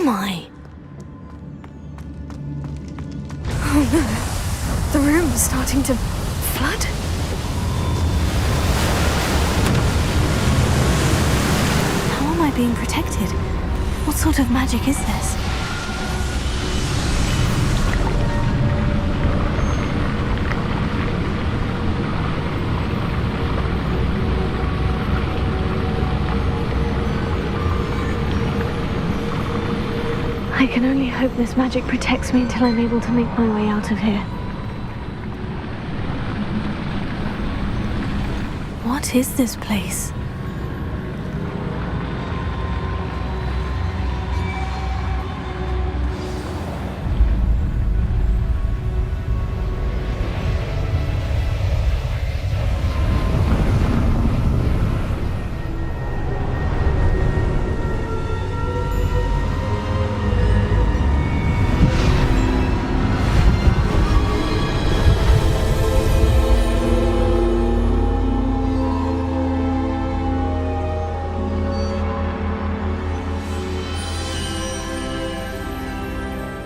am I? Oh no, the room is starting to flood. How am I being protected? What sort of magic is this? I can only hope this magic protects me until I'm able to make my way out of here. What is this place?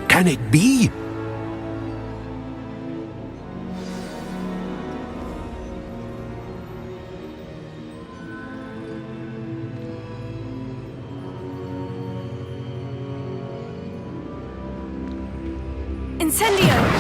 Can it be? Incendio!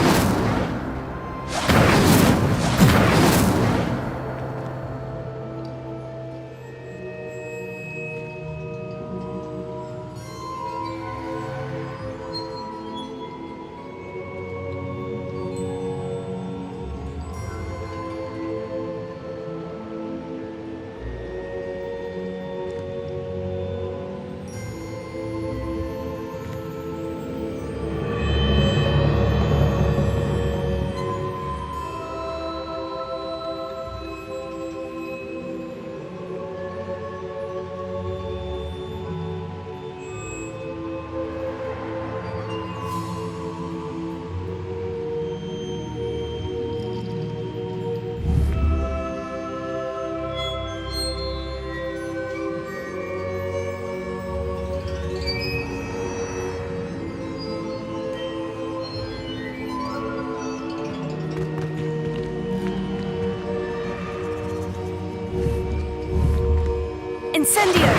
Incendio!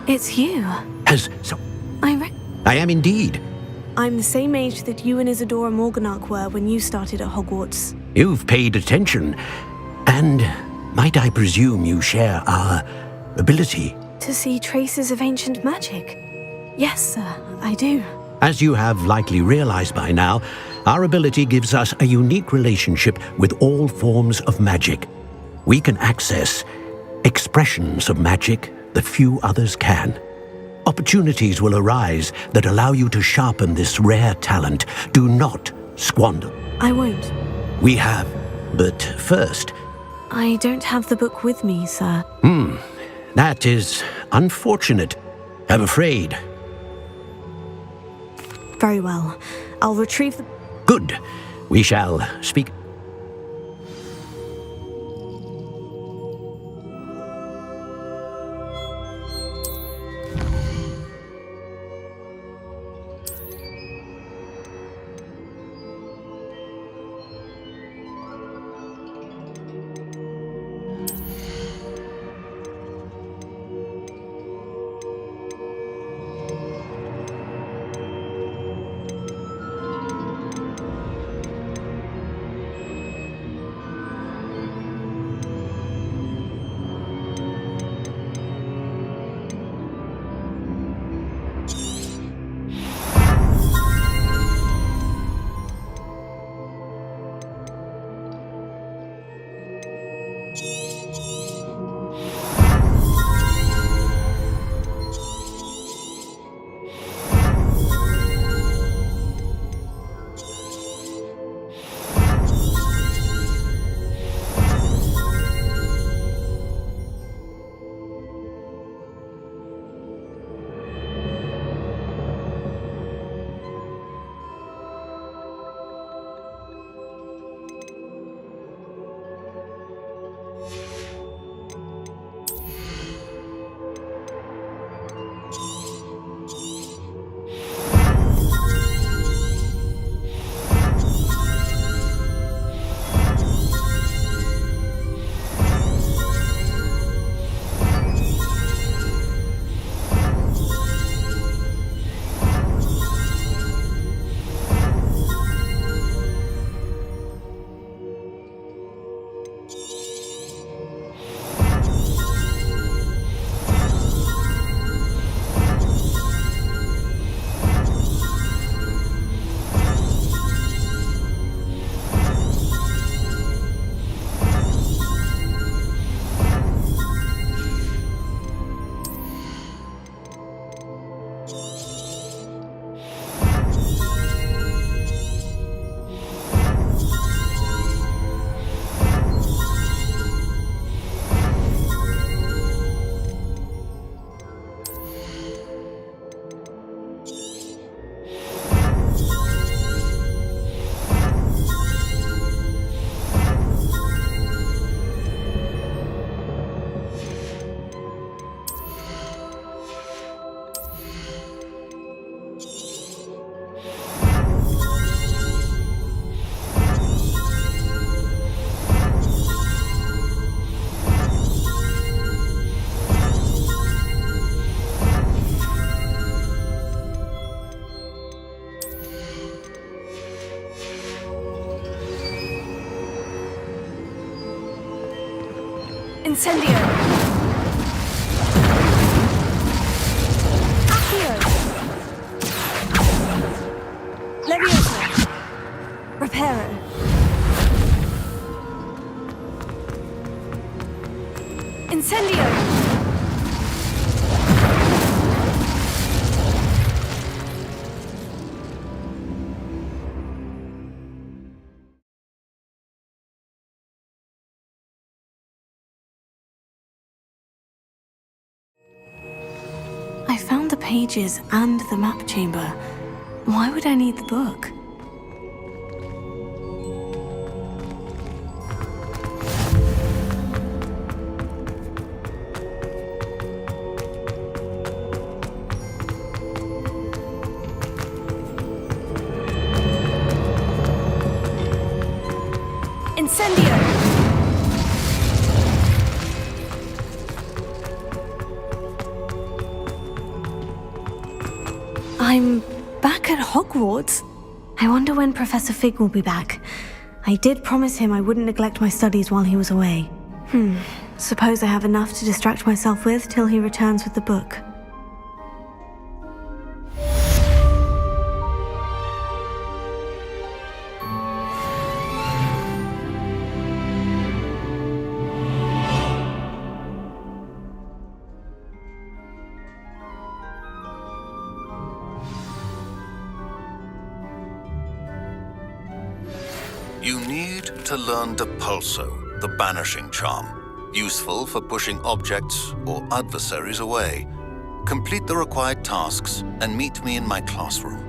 It's you. I am indeed. I'm the same age that you and Isadora Morganach were when you started at Hogwarts. You've paid attention. And might I presume you share our ability? To see traces of ancient magic? Yes, sir, I do. As you have likely realized by now, our ability gives us a unique relationship with all forms of magic. We can access expressions of magic that few others can. Opportunities will arise that allow you to sharpen this rare talent. Do not squander. I won't. We have. But first... I don't have the book with me, sir. That is unfortunate. I'm afraid. Very well. I'll retrieve the... Good. We shall speak... Incendio! Accio! Leviosa! Reparo! Incendio! I found the pages and the map chamber. Why would I need the book? Incendio! I'm back at Hogwarts. I wonder when Professor Fig will be back. I did promise him I wouldn't neglect my studies while he was away. Suppose I have enough to distract myself with till he returns with the book. You need to learn Depulso, the banishing charm, useful for pushing objects or adversaries away. Complete the required tasks and meet me in my classroom.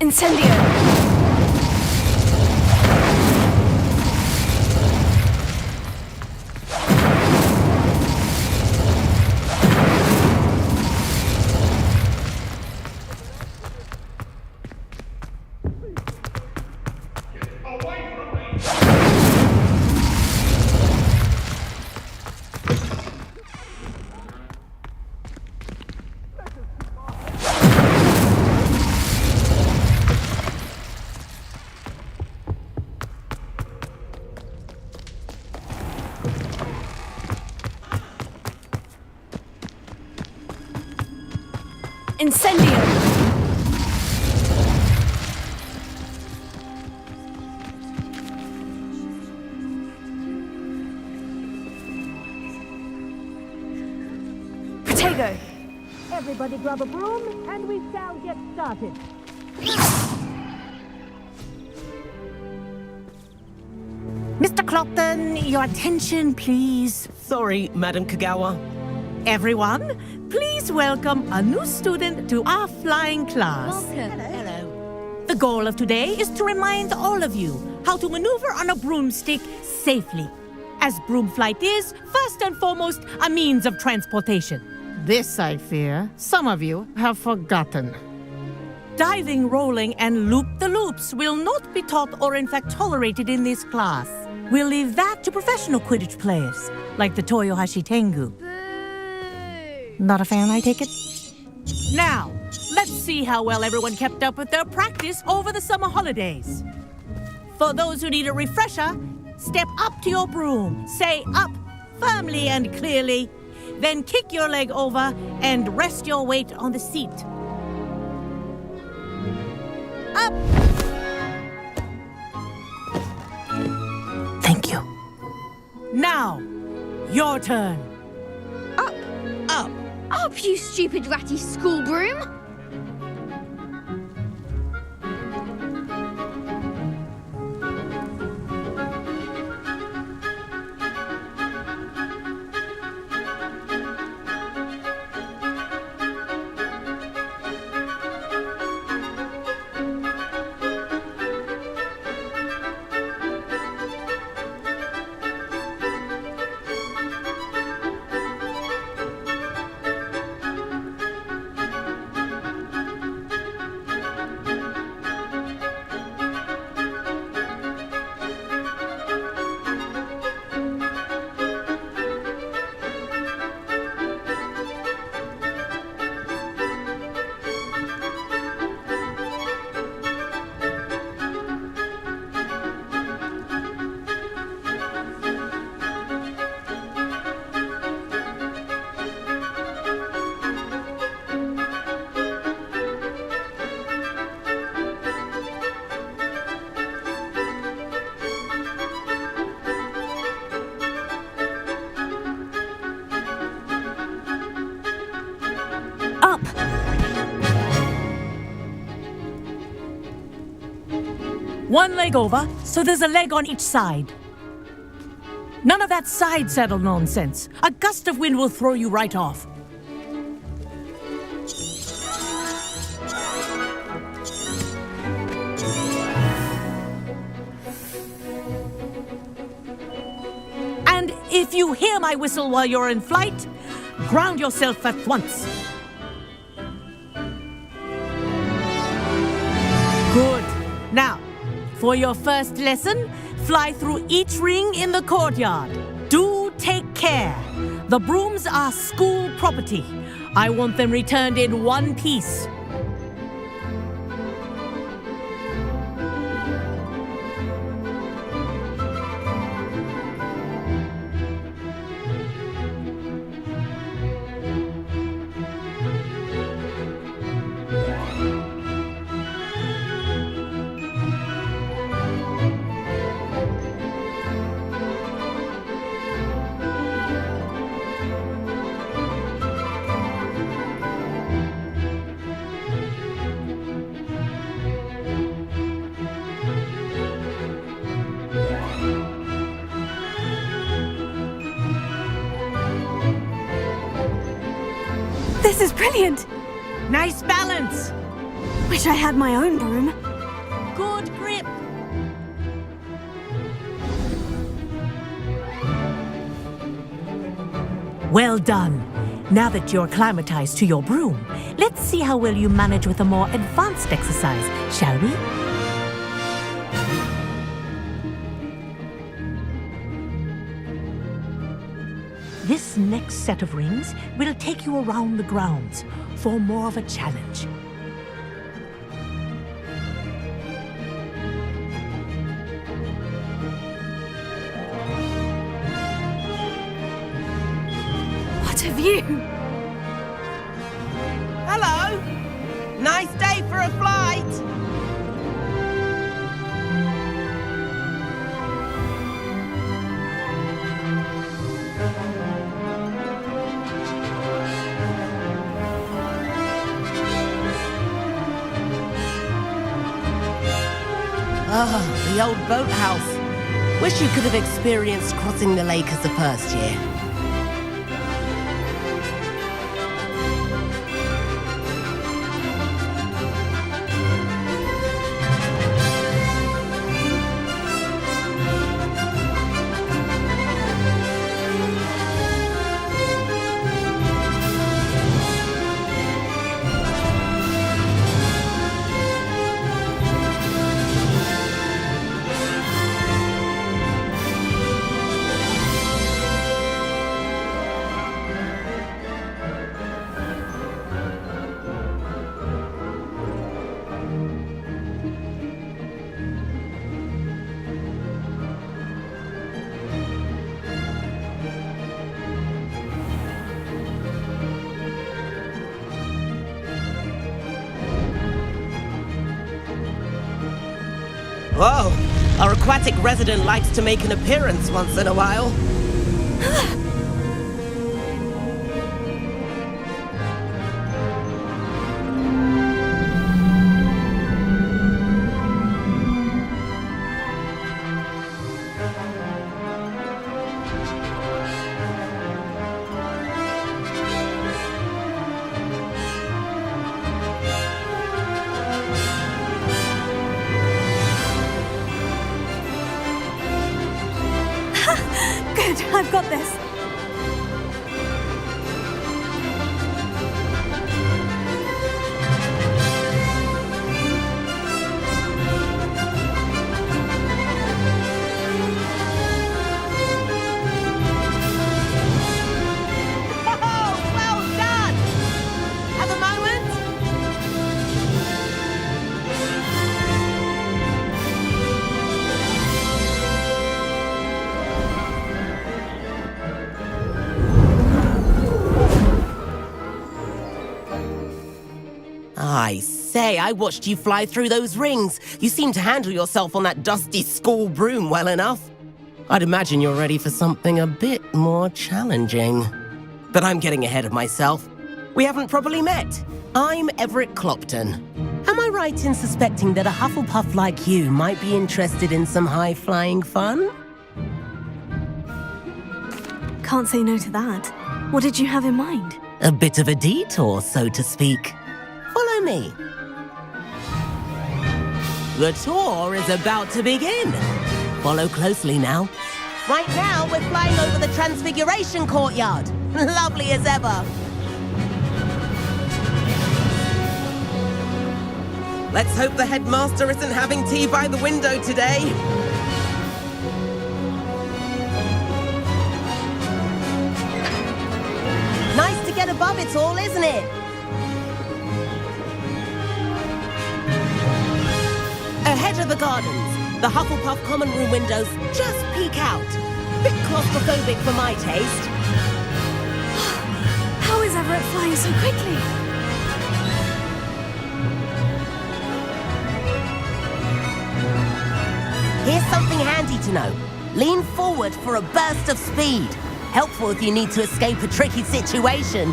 Incendio! Incendio! Protego! Everybody grab a broom, and we shall get started. Mr. Clopton, your attention, please. Sorry, Madam Kagawa. Everyone, please welcome a new student to our flying class. Hello. The goal of today is to remind all of you how to maneuver on a broomstick safely, as broom flight is, first and foremost, a means of transportation. This, I fear, some of you have forgotten. Diving, rolling, and loop-the-loops will not be taught or in fact tolerated in this class. We'll leave that to professional Quidditch players, like the Toyohashi Tengu. Not a fan, I take it? Now, let's see how well everyone kept up with their practice over the summer holidays. For those who need a refresher, step up to your broom, say up firmly and clearly, then kick your leg over and rest your weight on the seat. Up! Thank you. Now, your turn. Up! Up. Up, you stupid ratty school broom! Up! One leg over, so there's a leg on each side. None of that side saddle nonsense. A gust of wind will throw you right off. And if you hear my whistle while you're in flight, ground yourself at once. Good. Now, for your first lesson, fly through each ring in the courtyard. Do take care. The brooms are school property. I want them returned in one piece. This is brilliant! Nice balance. Wish I had my own broom. Good grip. Well done. Now that you're acclimatized to your broom, let's see how well you manage with a more advanced exercise, shall we? This next set of rings will take you around the grounds for more of a challenge. What a view! Hello! Nice day for a flight! Ah, the old boathouse. Wish you could have experienced crossing the lake as a first year. Whoa! Our aquatic resident likes to make an appearance once in a while. Good, I've got this. Well done! Have a moment? I say, I watched you fly through those rings. You seem to handle yourself on that dusty school broom well enough. I'd imagine you're ready for something a bit more challenging. But I'm getting ahead of myself. We haven't properly met. I'm Everett Clopton. Am I right in suspecting that a Hufflepuff like you might be interested in some high-flying fun? Can't say no to that. What did you have in mind? A bit of a detour, so to speak. Follow me. The tour is about to begin. Follow closely now. Right now, we're flying over the Transfiguration Courtyard. Lovely as ever. Let's hope the headmaster isn't having tea by the window today. Nice to get above it all, isn't it? Ahead of the gardens, the Hufflepuff common room windows just peek out. Bit claustrophobic for my taste. How is Everett flying so quickly? Here's something handy to know. Lean forward for a burst of speed. Helpful if you need to escape a tricky situation.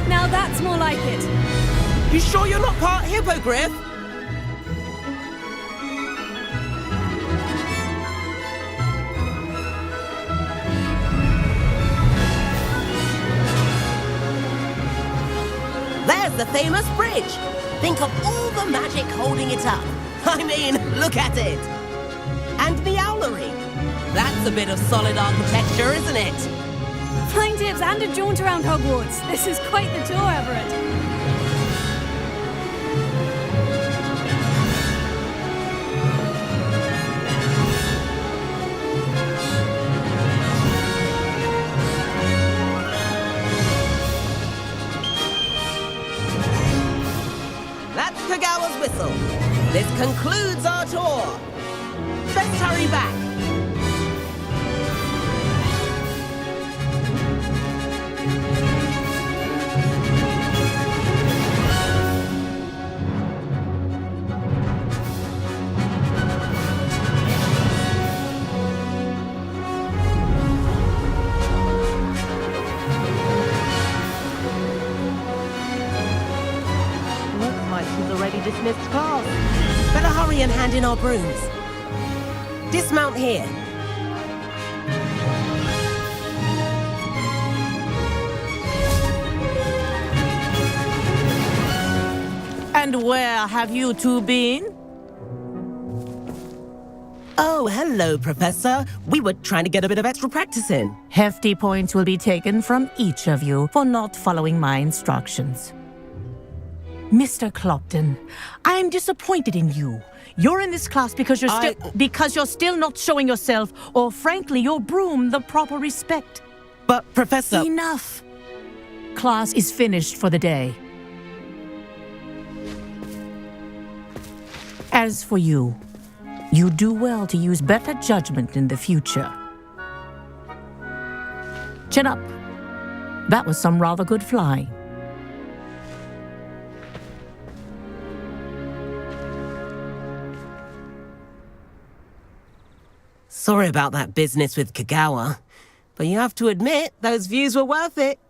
Now that's more like it. You sure you're not part hippogriff? There's the famous bridge. Think of all the magic holding it up. I mean, look at it. And the owlery. That's a bit of solid architecture, isn't it? Flying tips and a jaunt around Hogwarts. This is quite the tour, Everett. That's Kagawa's whistle. This concludes our tour. Let's hurry back. Looks like she's already dismissed class. Better hurry and hand in our brooms. Dismount here. And where have you two been? Oh, hello, Professor. We were trying to get a bit of extra practice in. Hefty points will be taken from each of you for not following my instructions. Mr. Clopton, I am disappointed in you. You're in this class because you're still not showing yourself, or frankly, your broom, the proper respect. But, Professor... Enough. Class is finished for the day. As for you, you do well to use better judgment in the future. Chin up. That was some rather good flying. Sorry about that business with Kagawa, but you have to admit, those views were worth it.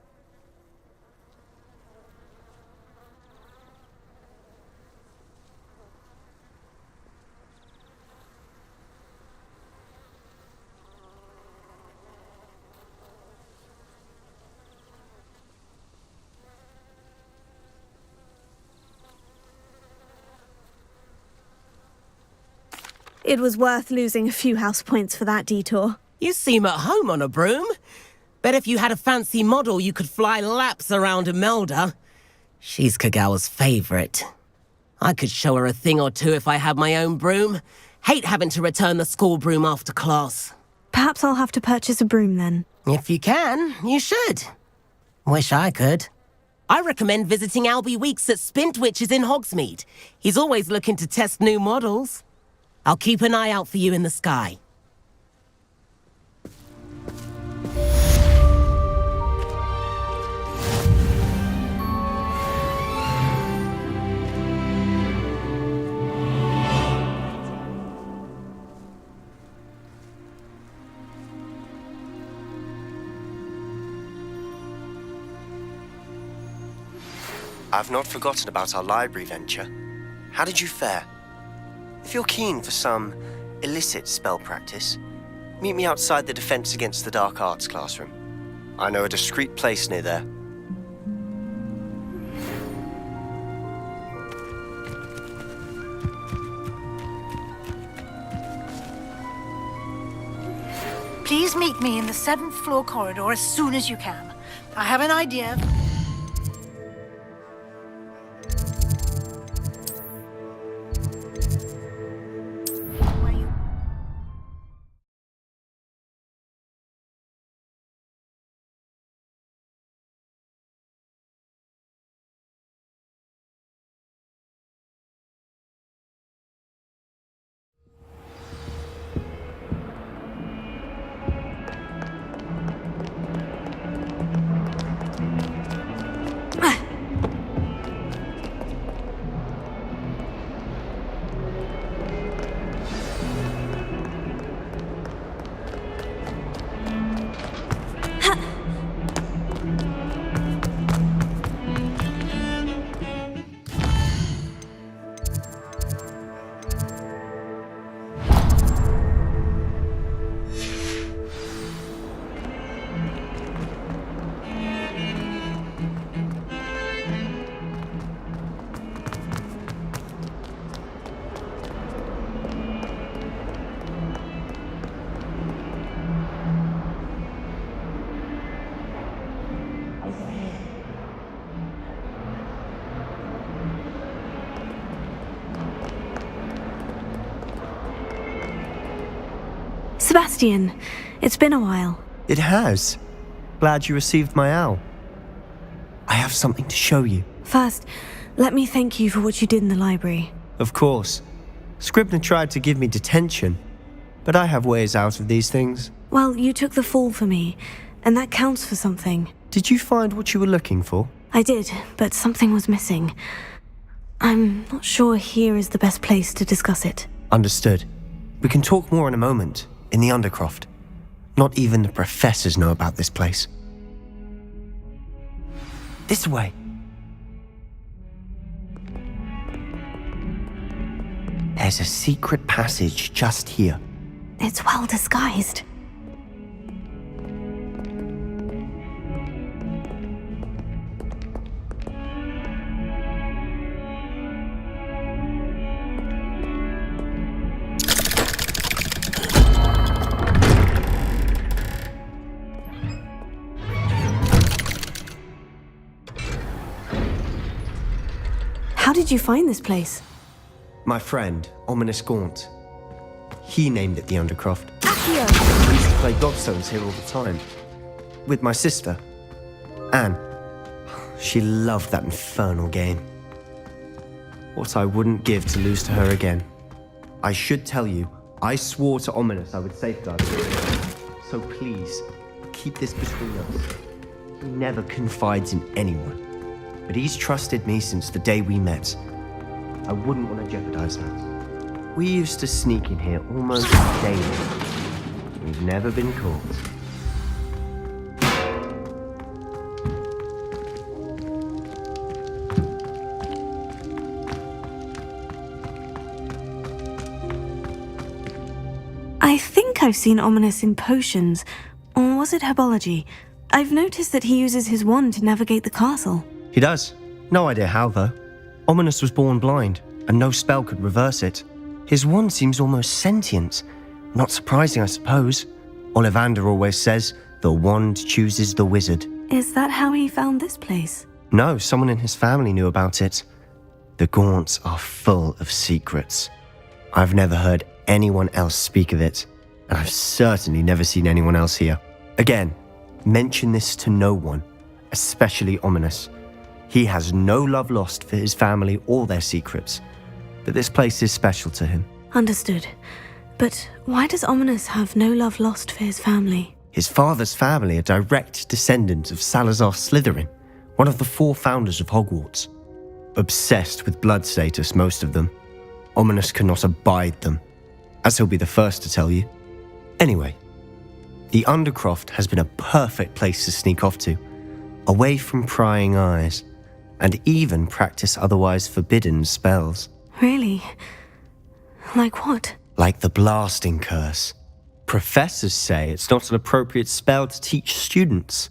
It was worth losing a few house points for that detour. You seem at home on a broom. Bet if you had a fancy model, you could fly laps around Imelda. She's Kagawa's favorite. I could show her a thing or two if I had my own broom. Hate having to return the school broom after class. Perhaps I'll have to purchase a broom then. If you can, you should. Wish I could. I recommend visiting Albie Weeks at Spintwitches in Hogsmeade. He's always looking to test new models. I'll keep an eye out for you in the sky. I've not forgotten about our library venture. How did you fare? If you're keen for some illicit spell practice, meet me outside the Defense Against the Dark Arts classroom. I know a discreet place near there. Please meet me in the 7th floor corridor as soon as you can. I have an idea. Sebastian, it's been a while. It has. Glad you received my owl. I have something to show you. First, let me thank you for what you did in the library. Of course. Scribner tried to give me detention, but I have ways out of these things. Well, you took the fall for me, and that counts for something. Did you find what you were looking for? I did, but something was missing. I'm not sure here is the best place to discuss it. Understood. We can talk more in a moment, in the Undercroft. Not even the professors know about this place. This way. There's a secret passage just here. It's well disguised. How did you find this place? My friend, Ominous Gaunt. He named it the Undercroft. Accio! I used to play gobstones here all the time. With my sister, Anne. She loved that infernal game. What I wouldn't give to lose to her again. I should tell you, I swore to Ominous I would safeguard her. So please, keep this between us. He never confides in anyone. But he's trusted me since the day we met. I wouldn't want to jeopardize that. We used to sneak in here almost daily. We've never been caught. I think I've seen Ominous in potions. Or was it herbology? I've noticed that he uses his wand to navigate the castle. He does. No idea how, though. Ominous was born blind, and no spell could reverse it. His wand seems almost sentient. Not surprising, I suppose. Ollivander always says, the wand chooses the wizard. Is that how he found this place? No, someone in his family knew about it. The Gaunts are full of secrets. I've never heard anyone else speak of it, and I've certainly never seen anyone else here. Again, mention this to no one, especially Ominous. He has no love lost for his family or their secrets, but this place is special to him. Understood. But why does Ominous have no love lost for his family? His father's family are direct descendants of Salazar Slytherin, one of the 4 founders of Hogwarts. Obsessed with blood status, most of them. Ominous cannot abide them, as he'll be the first to tell you. Anyway, the Undercroft has been a perfect place to sneak off to, away from prying eyes, and even practice otherwise forbidden spells. Really? Like what? Like the blasting curse. Professors say it's not an appropriate spell to teach students.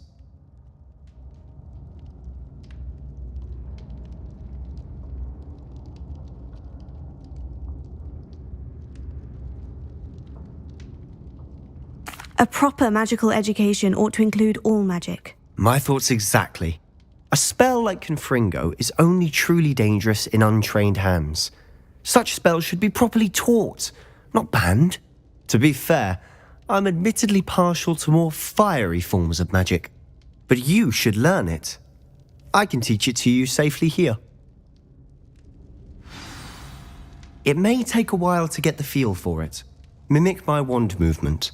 A proper magical education ought to include all magic. My thoughts exactly. A spell like Confringo is only truly dangerous in untrained hands. Such spells should be properly taught, not banned. To be fair, I'm admittedly partial to more fiery forms of magic. But you should learn it. I can teach it to you safely here. It may take a while to get the feel for it. Mimic my wand movement.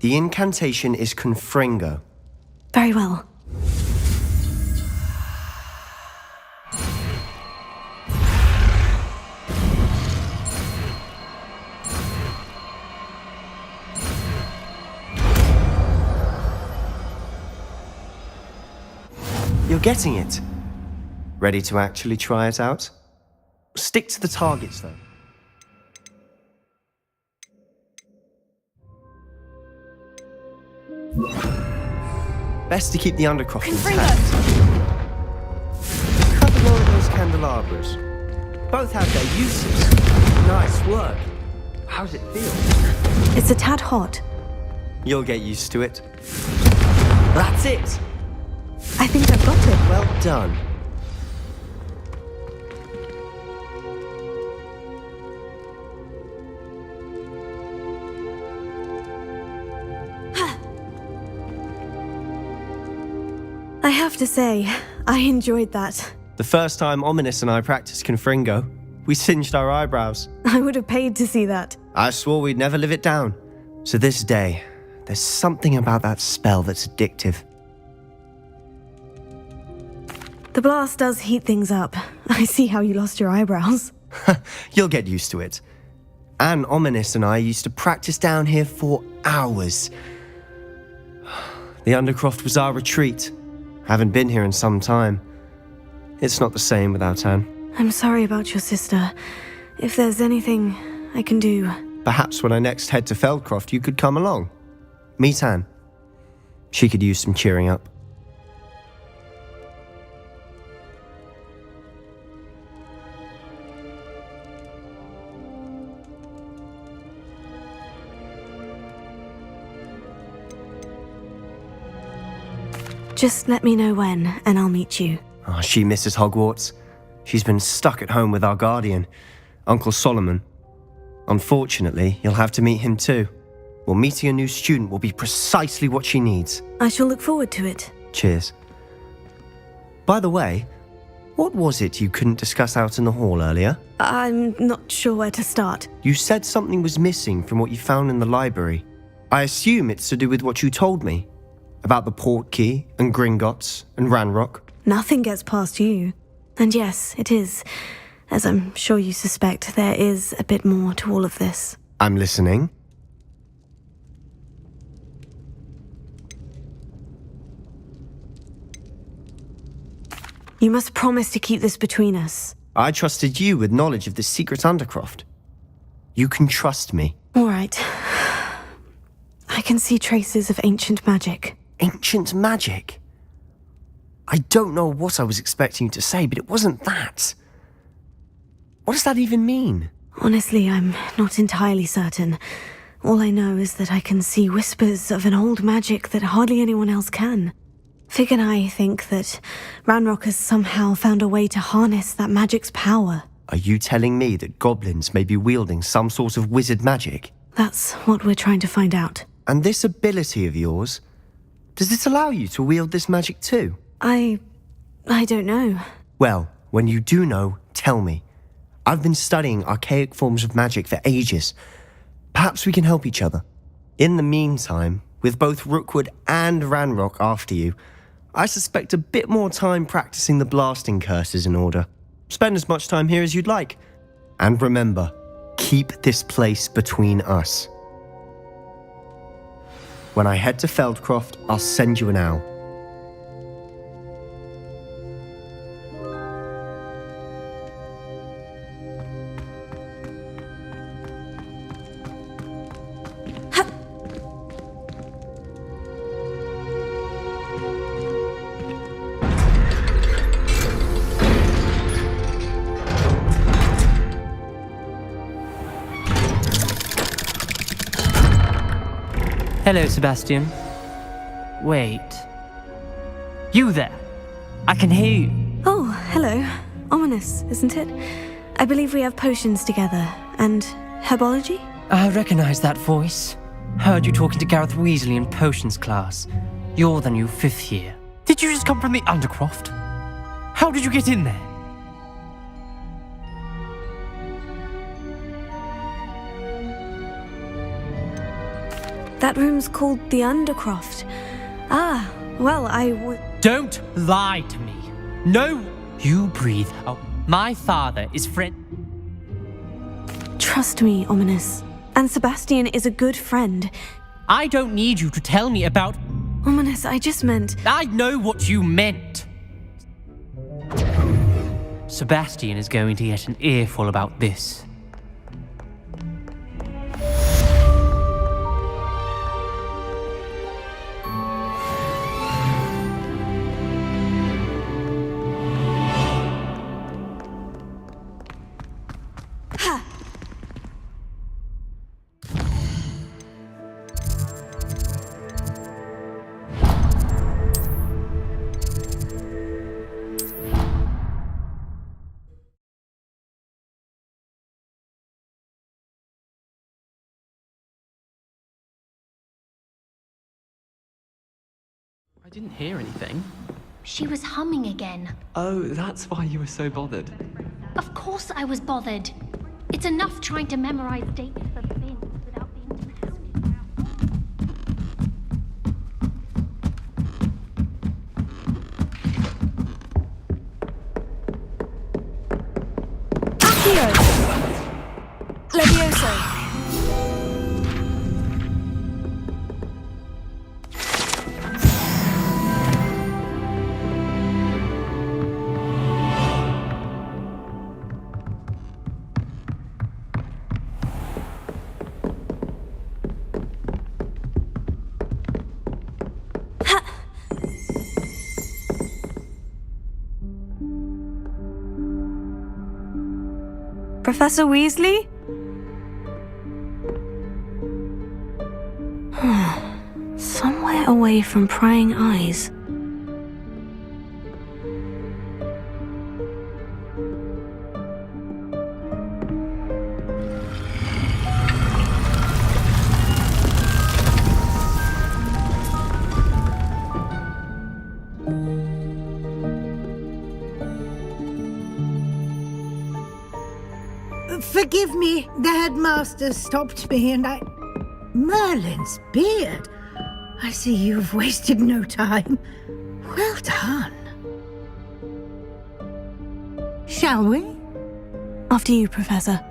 The incantation is Confringo. Very well. You're getting it. Ready to actually try it out? Stick to the targets, though. Best to keep the Undercroft intact. Cut along those candelabras. Both have their uses. Nice work. How's it feel? It's a tad hot. You'll get used to it. That's it! I think I've got it. Well done. have to say, I enjoyed that. The first time Ominous and I practiced Confringo, we singed our eyebrows. I would have paid to see that. I swore we'd never live it down. So this day, there's something about that spell that's addictive. The blast does heat things up. I see how you lost your eyebrows. You'll get used to it. Anne Ominous and I used to practice down here for hours. The Undercroft was our retreat. Haven't been here in some time. It's not the same without Anne. I'm sorry about your sister. If there's anything I can do... Perhaps when I next head to Feldcroft, you could come along. Meet Anne. She could use some cheering up. Just let me know when, and I'll meet you. Oh, she misses Hogwarts. She's been stuck at home with our guardian, Uncle Solomon. Unfortunately, you'll have to meet him too. Well, meeting a new student will be precisely what she needs. I shall look forward to it. Cheers. By the way, what was it you couldn't discuss out in the hall earlier? I'm not sure where to start. You said something was missing from what you found in the library. I assume it's to do with what you told me. About the Portkey, and Gringotts, and Ranrock. Nothing gets past you. And yes, it is. As I'm sure you suspect, there is a bit more to all of this. I'm listening. You must promise to keep this between us. I trusted you with knowledge of the secret Undercroft. You can trust me. All right. I can see traces of ancient magic. Ancient magic? I don't know what I was expecting you to say, but it wasn't that. What does that even mean? Honestly, I'm not entirely certain. All I know is that I can see whispers of an old magic that hardly anyone else can. Fig and I think that Ranrock has somehow found a way to harness that magic's power. Are you telling me that goblins may be wielding some sort of wizard magic? That's what we're trying to find out. And this ability of yours, does it allow you to wield this magic too? I don't know. Well, when you do know, tell me. I've been studying archaic forms of magic for ages. Perhaps we can help each other. In the meantime, with both Rookwood and Ranrock after you, I suspect a bit more time practicing the blasting curse is in order. Spend as much time here as you'd like. And remember, keep this place between us. When I head to Feldcroft, I'll send you an owl. Hello, Sebastian. Wait. You there? I can hear you. Oh, hello. Ominous, isn't it? I believe we have potions together. And herbology? I recognize that voice. Heard you talking to Gareth Weasley in potions class. You're the new 5th year. Did you just come from the Undercroft? How did you get in there? That room's called the Undercroft. Ah, well, Don't lie to me. No, you breathe out. My father is friend. Trust me, Ominous. And Sebastian is a good friend. I don't need you to tell me about... Ominous, I just meant... I know what you meant. Sebastian is going to get an earful about this. I didn't hear anything. She was humming again. Oh, that's why you were so bothered. Of course I was bothered. It's enough trying to memorize dates for bins without being pounded down. Accio! Levioso! Professor Weasley? Somewhere away from prying eyes. Forgive me, the headmaster stopped me and I... Merlin's beard! I see you've wasted no time. Well done. Shall we? After you, Professor.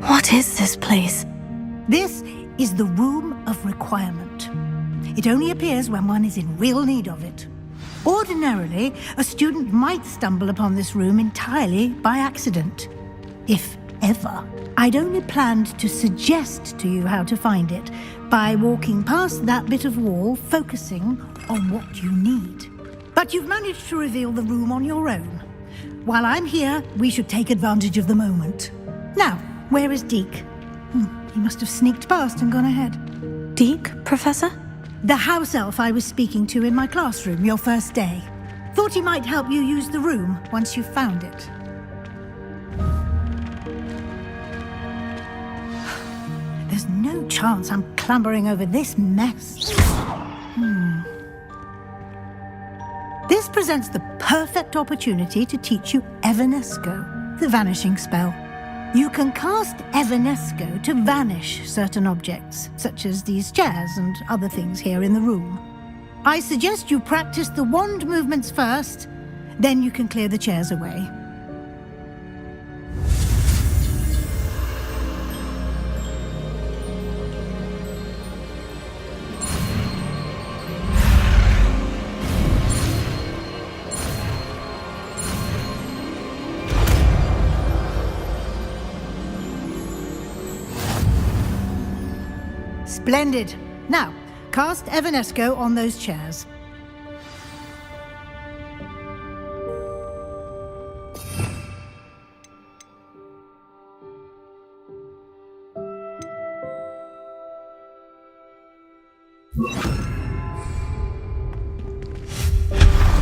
What is this place? This is the Room of Requirement. It only appears when one is in real need of it. Ordinarily, a student might stumble upon this room entirely by accident. If ever. I'd only planned to suggest to you how to find it by walking past that bit of wall, focusing on what you need. But you've managed to reveal the room on your own. While I'm here, we should take advantage of the moment. Now, where is Deke? He must have sneaked past and gone ahead. Deke, Professor? The house elf I was speaking to in my classroom your first day. Thought he might help you use the room once you've found it. There's no chance I'm clambering over this mess. This presents the perfect opportunity to teach you Evanesco, the vanishing spell. You can cast Evanesco to vanish certain objects, such as these chairs and other things here in the room. I suggest you practice the wand movements first, then you can clear the chairs away. Splendid. Now, cast Evanesco on those chairs.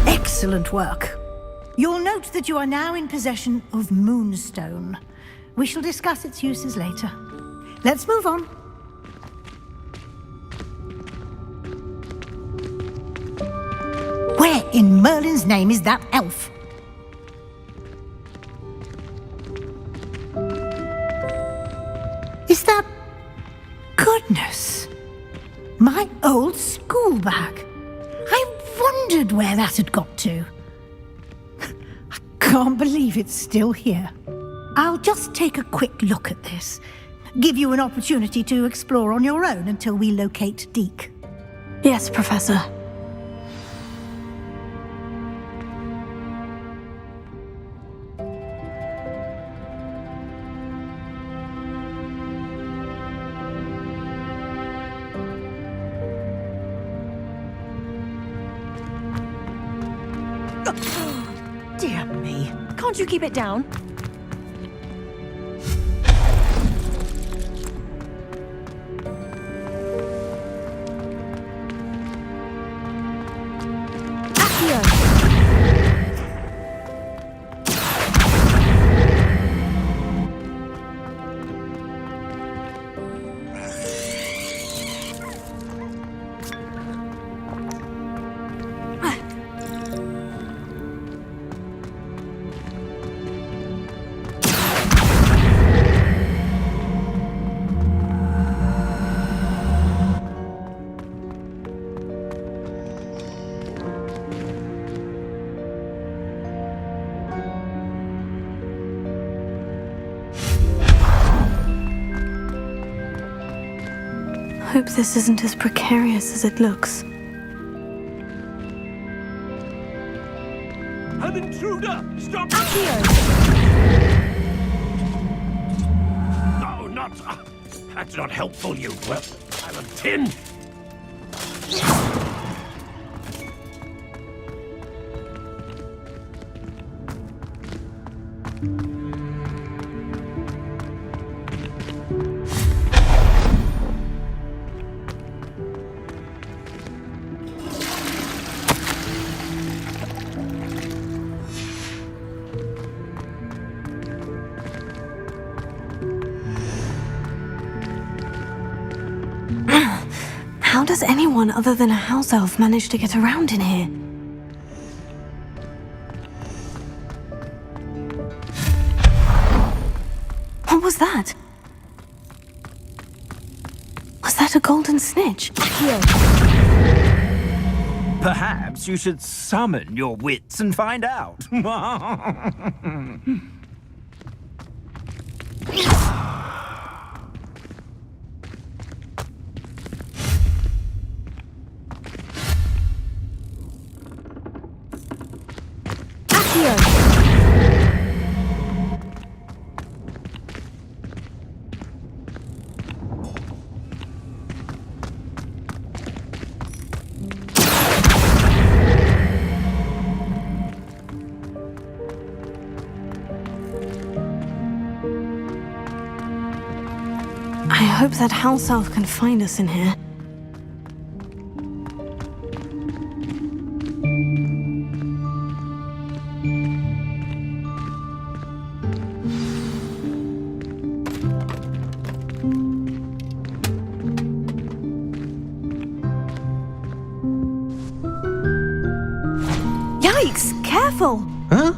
Excellent work. You'll note that you are now in possession of Moonstone. We shall discuss its uses later. Let's move on. Where in Merlin's name is that elf? Is that... Goodness! My old school bag. I wondered where that had got to. I can't believe it's still here. I'll just take a quick look at this. Give you an opportunity to explore on your own until we locate Deke. Yes, Professor. Dear me. Can't you keep it down? Hope this isn't as precarious as it looks. An intruder! Stop! No, not... that's not helpful, you... well, pile of tin! How does anyone other than a house elf manage to get around in here? What was that? Was that a golden snitch? Perhaps you should summon your wits and find out. I hope that house elf can find us in here. Yikes! Careful! Huh?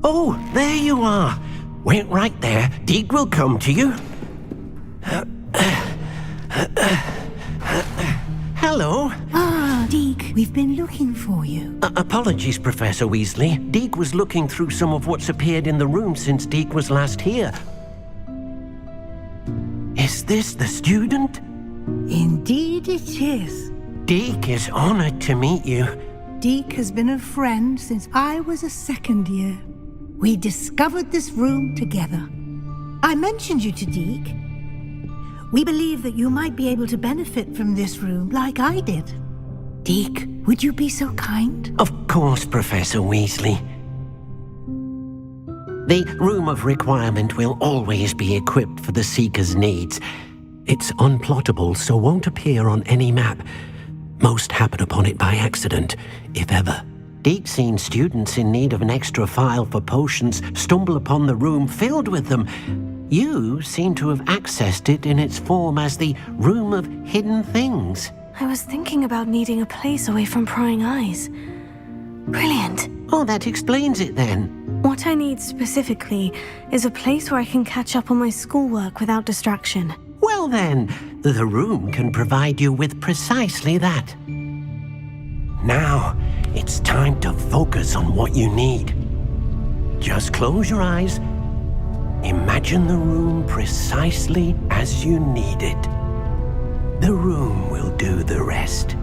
Oh, there you are. Wait right there. Deek will come to you. Hello. Ah, Deek, we've been looking for you. Apologies, Professor Weasley. Deek was looking through some of what's appeared in the room since Deek was last here. Is this the student? Indeed it is. Deek is honored to meet you. Deek has been a friend since I was a second year. We discovered this room together. I mentioned you to Deek. We believe that you might be able to benefit from this room like I did. Deek, would you be so kind? Of course, Professor Weasley. The Room of Requirement will always be equipped for the Seeker's needs. It's unplottable, so won't appear on any map. Most happen upon it by accident, if ever. Deek's seen students in need of an extra file for potions stumble upon the room filled with them. You seem to have accessed it in its form as the Room of Hidden Things. I was thinking about needing a place away from prying eyes. Brilliant. Oh, that explains it then. What I need specifically is a place where I can catch up on my schoolwork without distraction. Well then, the room can provide you with precisely that. Now, it's time to focus on what you need. Just close your eyes. Imagine the room precisely as you need it. The room will do the rest.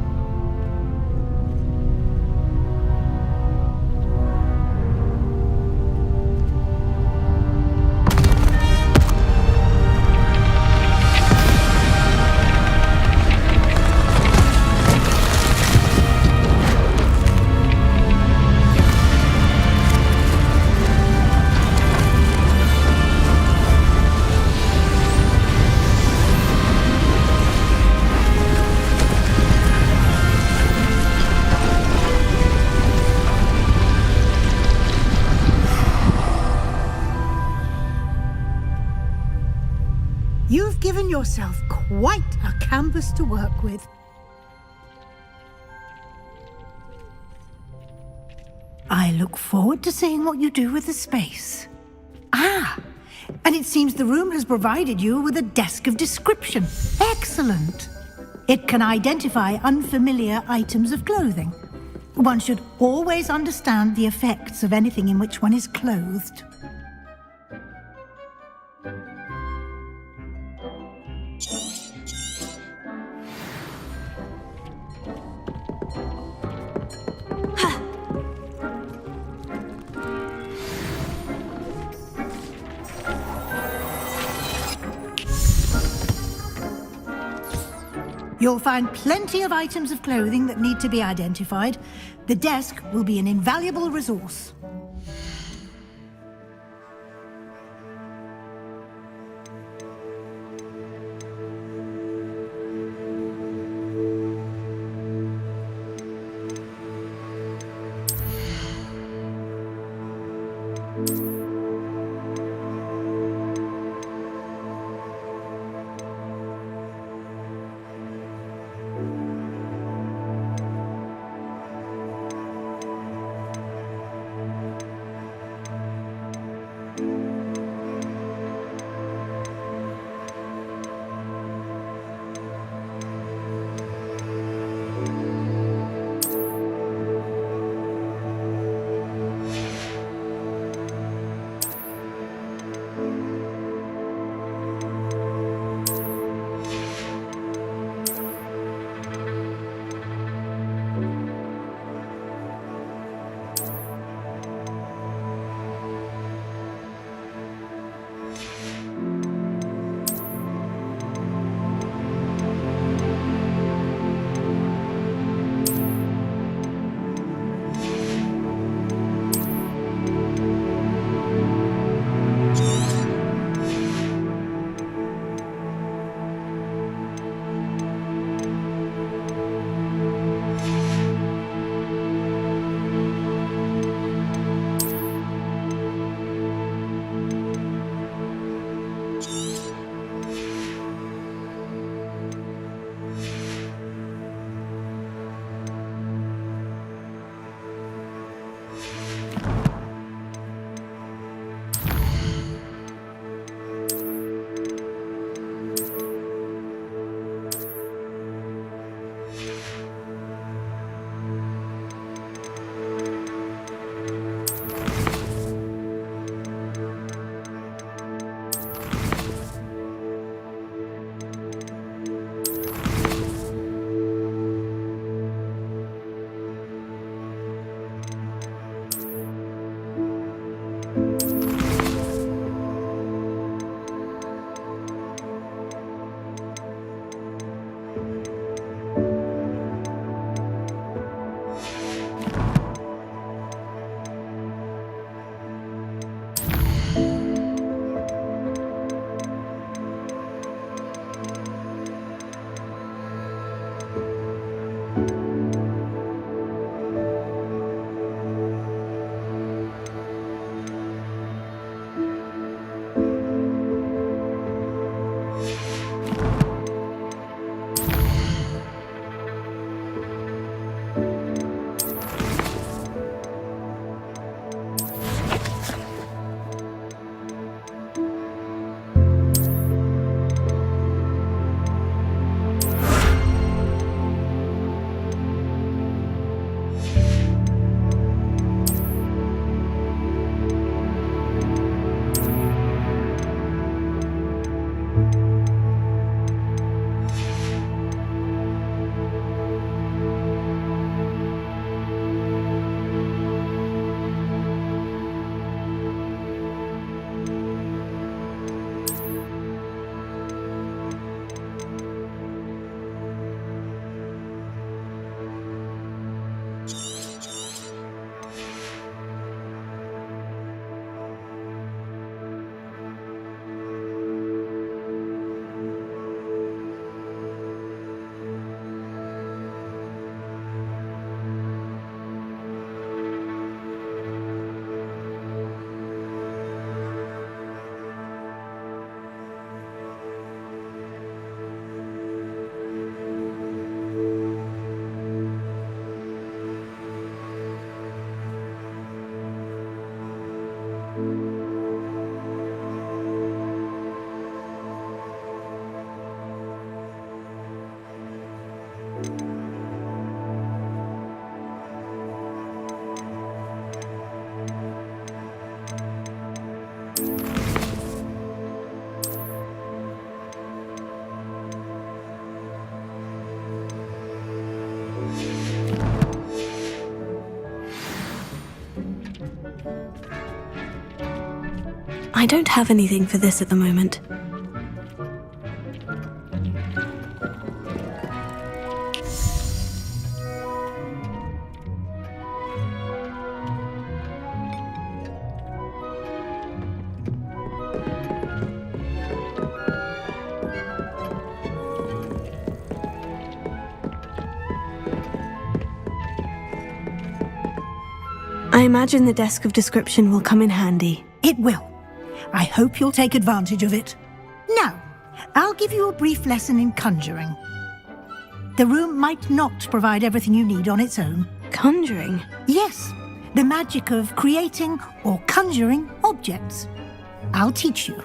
You've given yourself quite a canvas to work with. I look forward to seeing what you do with the space. Ah, and it seems the room has provided you with a desk of description. Excellent. It can identify unfamiliar items of clothing. One should always understand the effects of anything in which one is clothed. You'll find plenty of items of clothing that need to be identified. The desk will be an invaluable resource. I don't have anything for this at the moment. imagine the Desk of Description will come in handy. It will. I hope you'll take advantage of it. Now, I'll give you a brief lesson in conjuring. The room might not provide everything you need on its own. Conjuring? Yes, the magic of creating or conjuring objects. I'll teach you.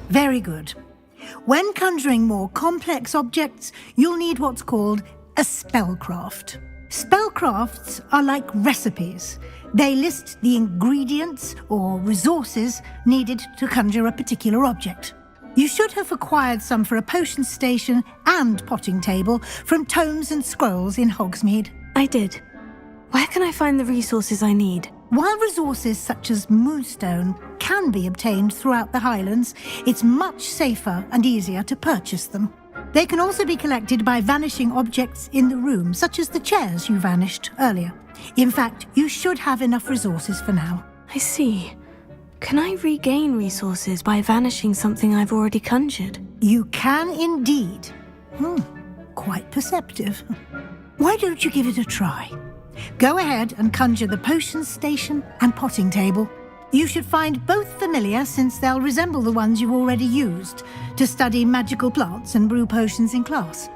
Very good. When conjuring more complex objects, you'll need what's called a spellcraft. Spellcrafts are like recipes. They list the ingredients or resources needed to conjure a particular object. You should have acquired some for a potion station and potting table from tomes and scrolls in Hogsmeade. I did. Where can I find the resources I need? While resources such as moonstone can be obtained throughout the Highlands, it's much safer and easier to purchase them. They can also be collected by vanishing objects in the room, such as the chairs you vanished earlier. In fact, you should have enough resources for now. I see. Can I regain resources by vanishing something I've already conjured? You can indeed. Quite perceptive. Why don't you give it a try? Go ahead and conjure the potion station and potting table. You should find both familiar, since they'll resemble the ones you've already used to study magical plants and brew potions in class.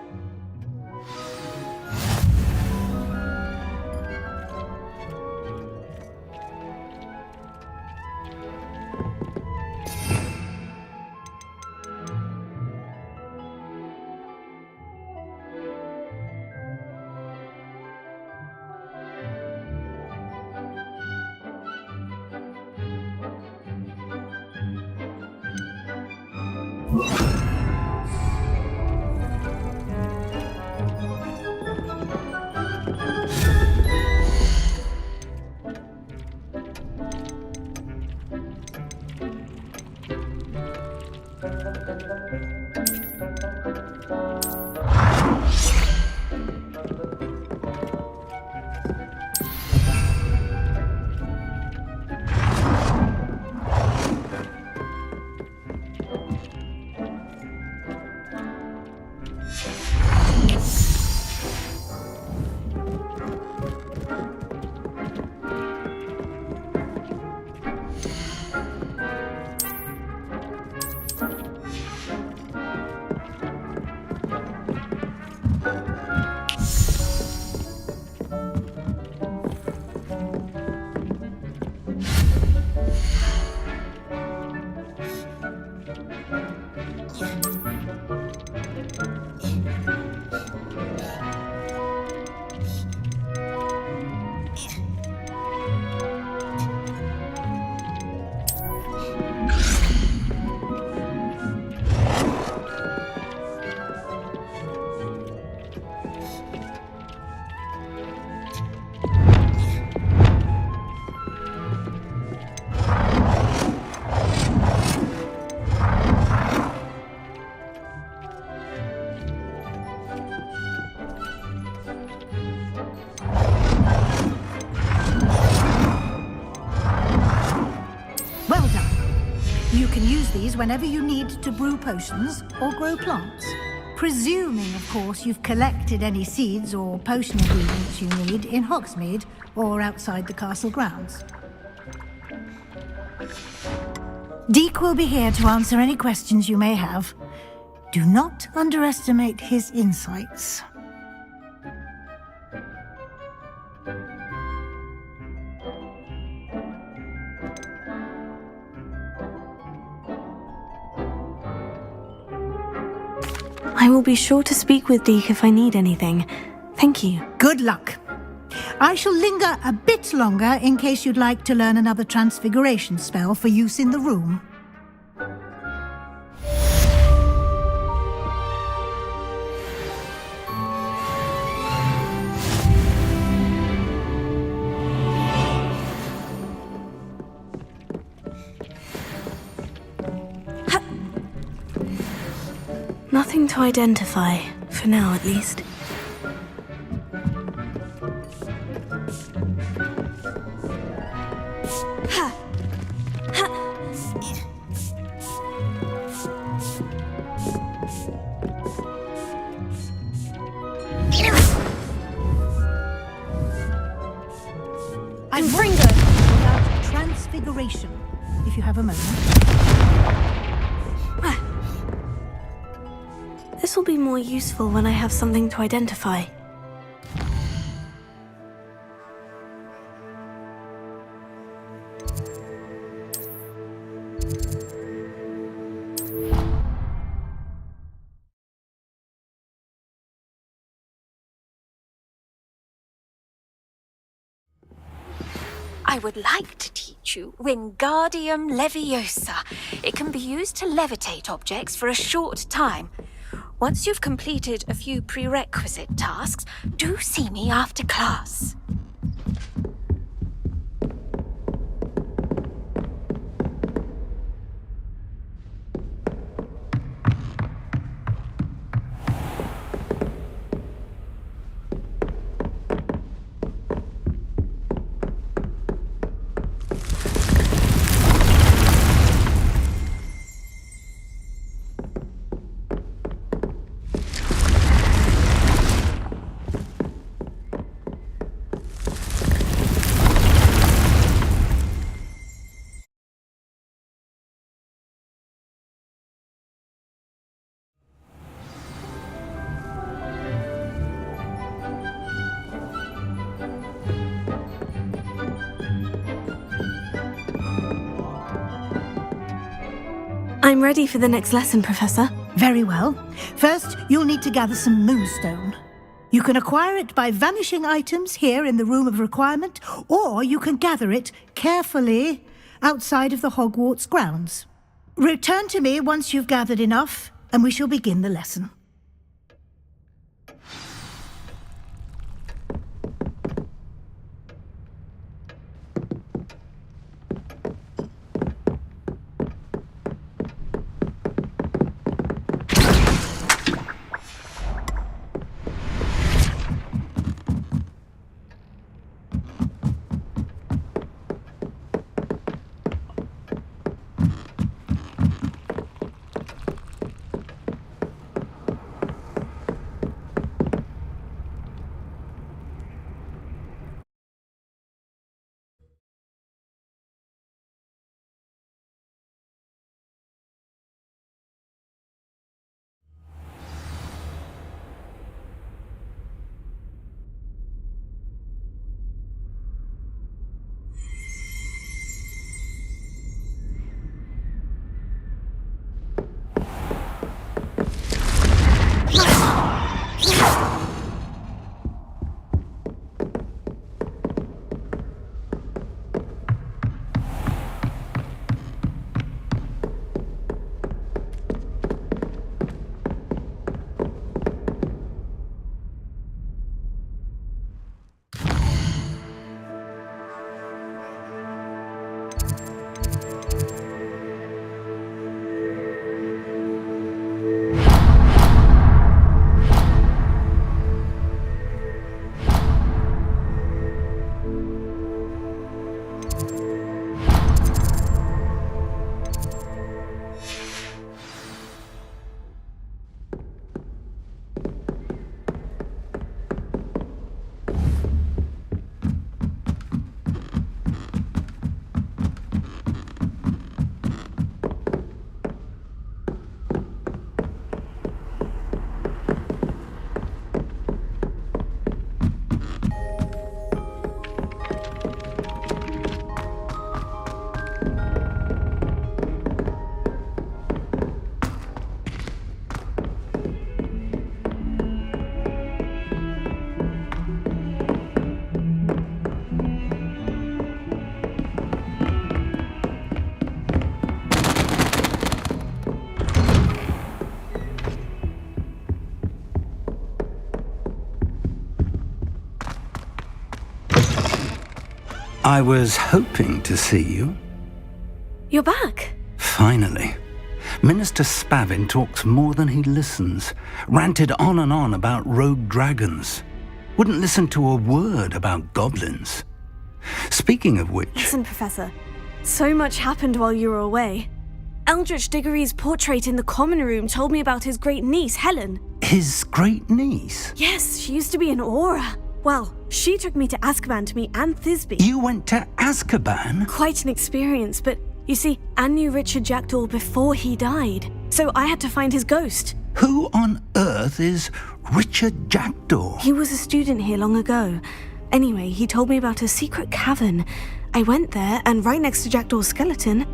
Whenever you need to brew potions or grow plants. Presuming, of course, you've collected any seeds or potion ingredients you need in Hogsmeade or outside the castle grounds. Deek will be here to answer any questions you may have. Do not underestimate his insights. I will be sure to speak with Deek if I need anything. Thank you. Good luck. I shall linger a bit longer in case you'd like to learn another transfiguration spell for use in the room. to identify, for now at least. I'm Fringo about transfiguration, if you have a moment. This will be more useful when I have something to identify. I would like to teach you Wingardium Leviosa. It can be used to levitate objects for a short time. Once you've completed a few prerequisite tasks, do see me after class. I'm ready for the next lesson, Professor. Very well. First, you'll need to gather some moonstone. You can acquire it by vanishing items here in the Room of Requirement, or you can gather it carefully outside of the Hogwarts grounds. Return to me once you've gathered enough, and we shall begin the lesson. I was hoping to see you. You're back. Finally. Minister Spavin talks more than he listens, ranted on and on about rogue dragons, wouldn't listen to a word about goblins. Speaking of which... Listen, Professor. So much happened while you were away. Eldritch Diggory's portrait in the common room told me about his great niece, Helen. His great niece? Yes, she used to be an Auror. Well, she took me to Azkaban to meet Anne Thisbe. You went to Azkaban? Quite an experience, but you see, Anne knew Richard Jackdaw before he died, so I had to find his ghost. Who on earth is Richard Jackdaw? He was a student here long ago. Anyway, he told me about a secret cavern. I went there, and right next to Jackdaw's skeleton,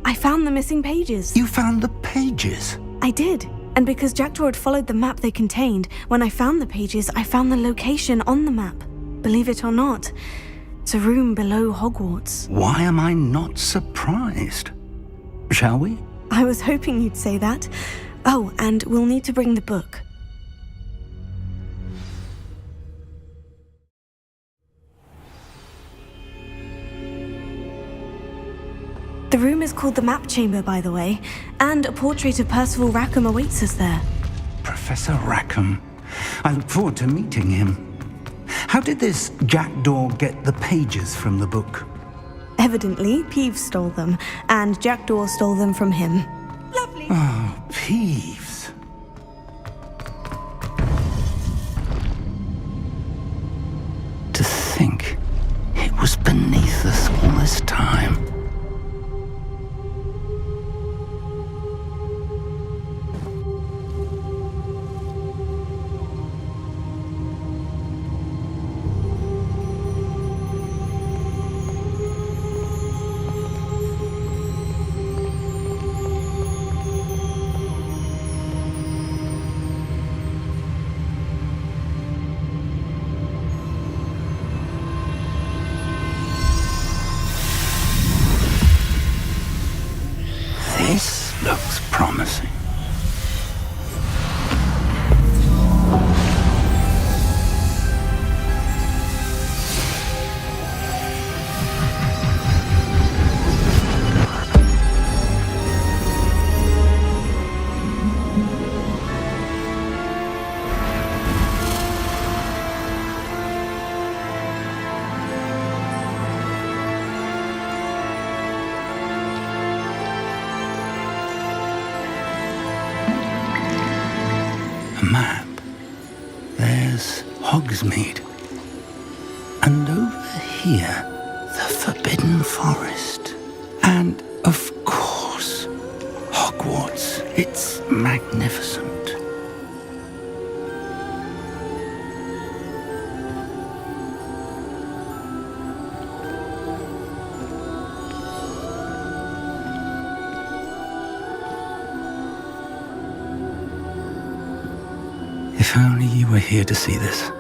I found the missing pages. You found the pages? I did. And because Jackdaw had followed the map they contained, when I found the pages, I found the location on the map. Believe it or not, it's a room below Hogwarts. Why am I not surprised? Shall we? I was hoping you'd say that. Oh, and we'll need to bring the book. The room is called the Map Chamber, by the way, and a portrait of Percival Rackham awaits us there. Professor Rackham. I look forward to meeting him. How did this Jackdaw get the pages from the book? Evidently, Peeves stole them, and Jackdaw stole them from him. Lovely. Oh, Peeves. To think it was beneath us all this time. This looks promising. Map. There's Hogsmeade. And over here, the Forbidden Forest. And, of course, Hogwarts. It's magnificent. If only you were here to see this.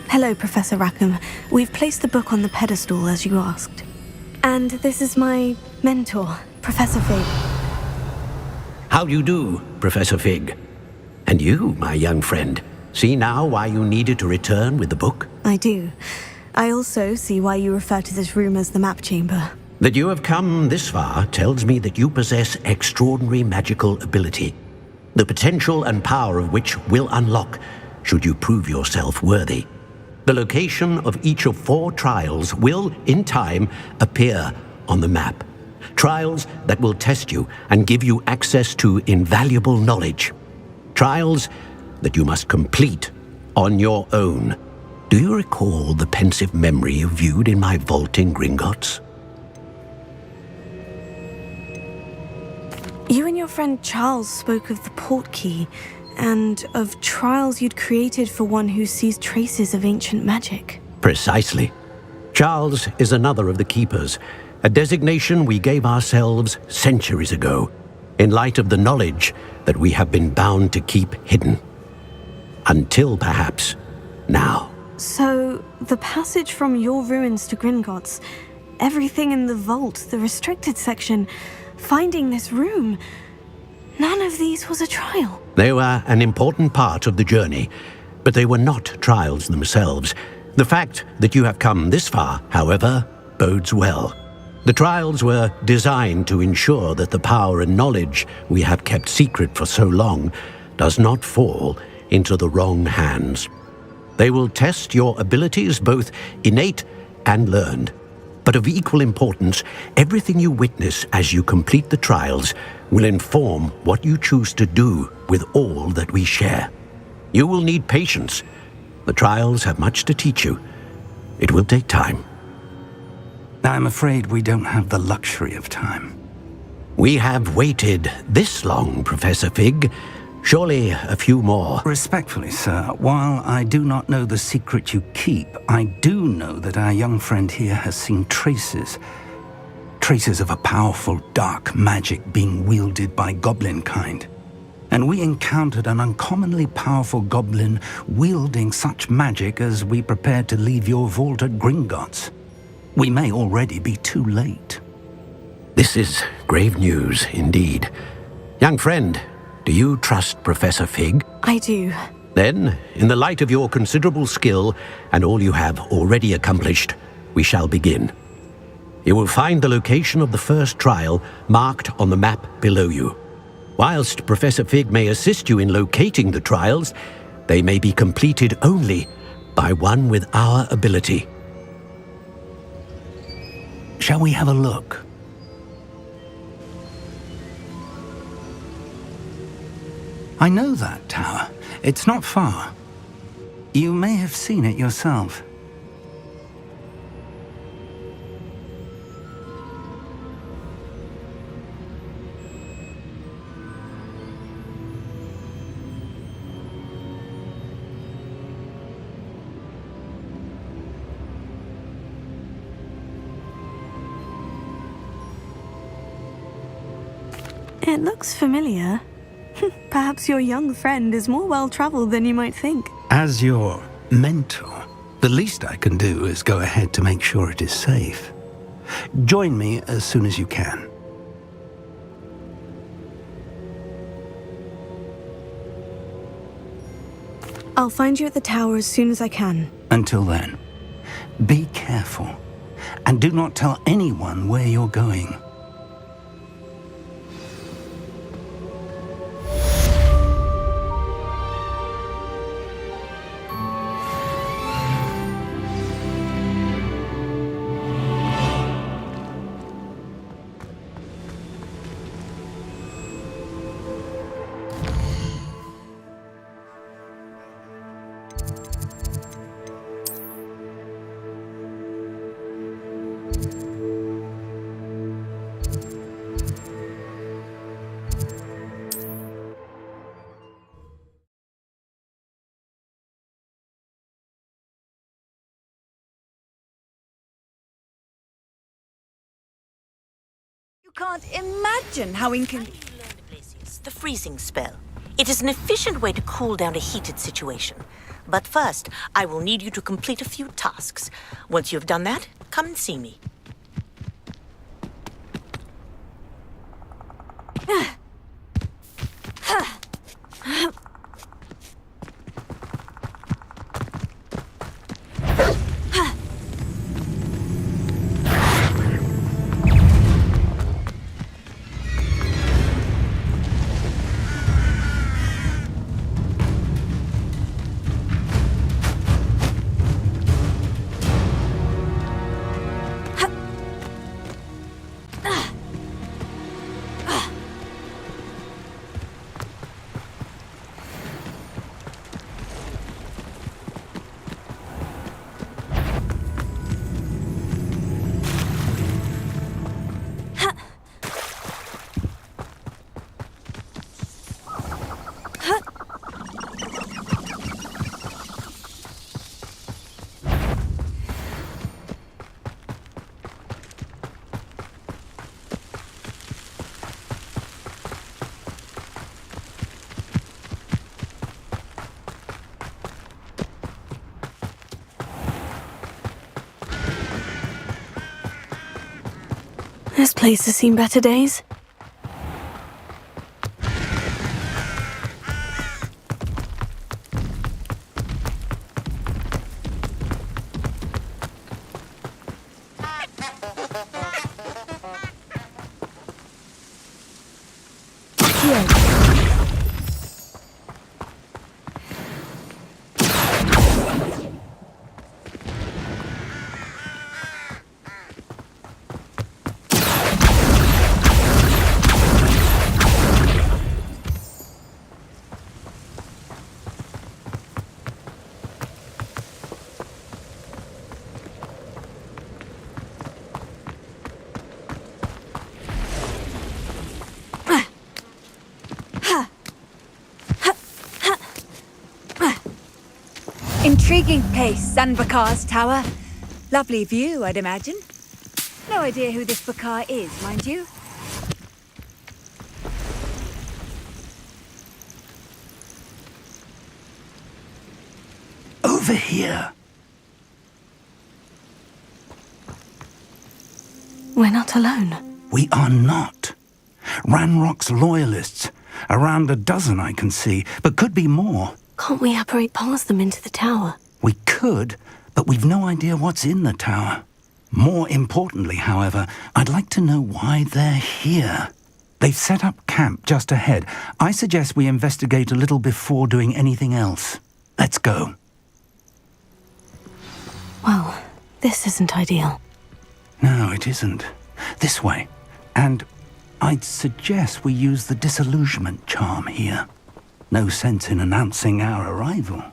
Hello, Professor Rackham. We've placed the book on the pedestal, as you asked. And this is my mentor, Professor Fig. How do you do, Professor Fig? And you, my young friend, see now why you needed to return with the book? I do. I also see why you refer to this room as the Map Chamber. That you have come this far tells me that you possess extraordinary magical ability, the potential and power of which will unlock should you prove yourself worthy. The location of each of 4 trials will, in time, appear on the map. Trials that will test you and give you access to invaluable knowledge. Trials that you must complete on your own. Do you recall the pensive memory you viewed in my vault in Gringotts? You and your friend Charles spoke of the portkey, and of trials you'd created for one who sees traces of ancient magic. Precisely. Charles is another of the Keepers, a designation we gave ourselves centuries ago, in light of the knowledge that we have been bound to keep hidden. Until, perhaps, now. So, the passage from your ruins to Gringotts, everything in the vault, the restricted section, finding this room, none of these was a trial. They were an important part of the journey, But they were not trials themselves. The fact that you have come this far, however, bodes well. The trials were designed to ensure that the power and knowledge we have kept secret for so long does not fall into the wrong hands. They will test your abilities, both innate and learned. But of equal importance, everything you witness as you complete the trials will inform what you choose to do with all that we share. You will need patience. The trials have much to teach you. It will take time. I'm afraid we don't have the luxury of time. We have waited this long, Professor Fig. Surely a few more. Respectfully, sir, while I do not know the secret you keep, I do know that our young friend here has seen traces of a powerful dark magic being wielded by goblin kind. And we encountered an uncommonly powerful goblin wielding such magic as we prepared to leave your vault at Gringotts. We may already be too late. This is grave news indeed. Young friend, do you trust Professor Fig? I do. Then, in the light of your considerable skill and all you have already accomplished, we shall begin. You will find the location of the first trial marked on the map below you. Whilst Professor Fig may assist you in locating the trials, they may be completed only by one with our ability. Shall we have a look? I know that tower. It's not far. You may have seen it yourself. It looks familiar. Perhaps your young friend is more well-traveled than you might think. As your mentor, the least I can do is go ahead to make sure it is safe. Join me as soon as you can. I'll find you at the tower as soon as I can. Until then, be careful and do not tell anyone where you're going. You can't imagine how The freezing spell. It is an efficient way to cool down a heated situation. But first, I will need you to complete a few tasks. Once you've done that, come and see me. This place has seen better days. intriguing place, Sanbakar's tower. Lovely view, I'd imagine. No idea who this Bakar is, mind you. Over here. We're not alone. We are not. Ranrock's loyalists. Around a dozen I can see, but could be more. Can't we apparate past them into the tower? We could, but we've no idea what's in the tower. More importantly, however, I'd like to know why they're here. They've set up camp just ahead. I suggest we investigate a little before doing anything else. Let's go. Well, this isn't ideal. No, it isn't. This way. And I'd suggest we use the disillusionment charm here. No sense in announcing our arrival.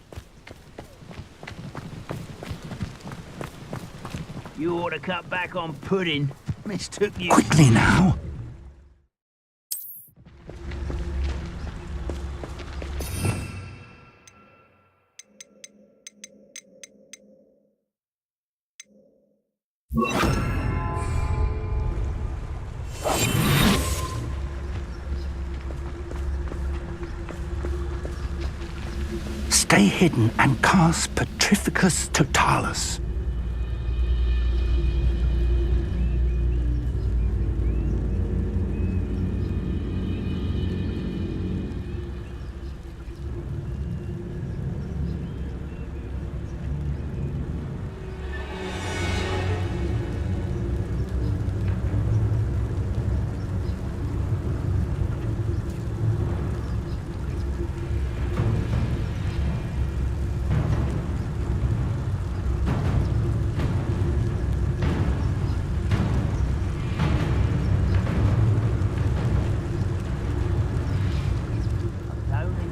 You ought to cut back on pudding. Mistook you. Quickly now. Stay hidden and cast Petrificus Totalis.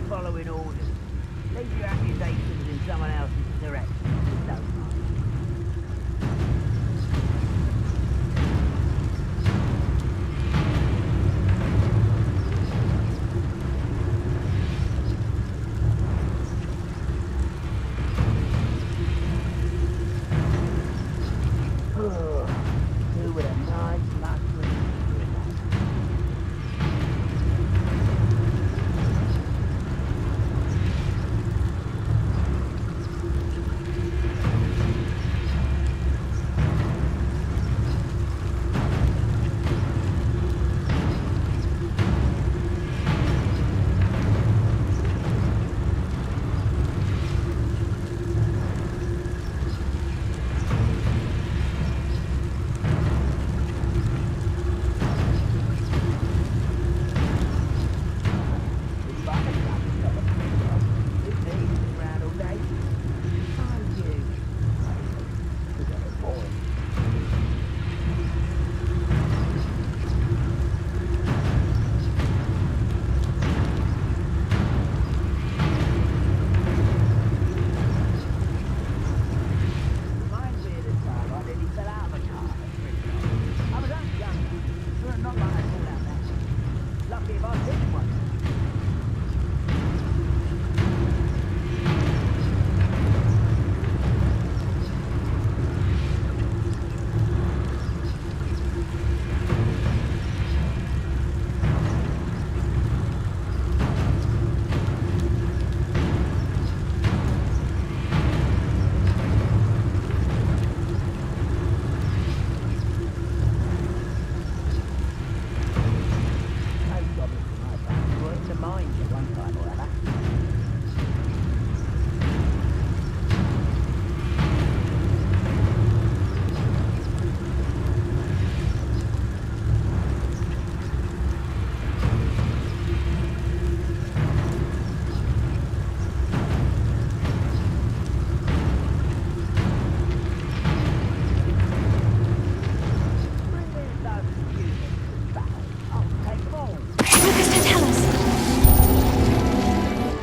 Following orders. Leave your accusations in someone else's direction. Don't mind. Do with a nice luxury.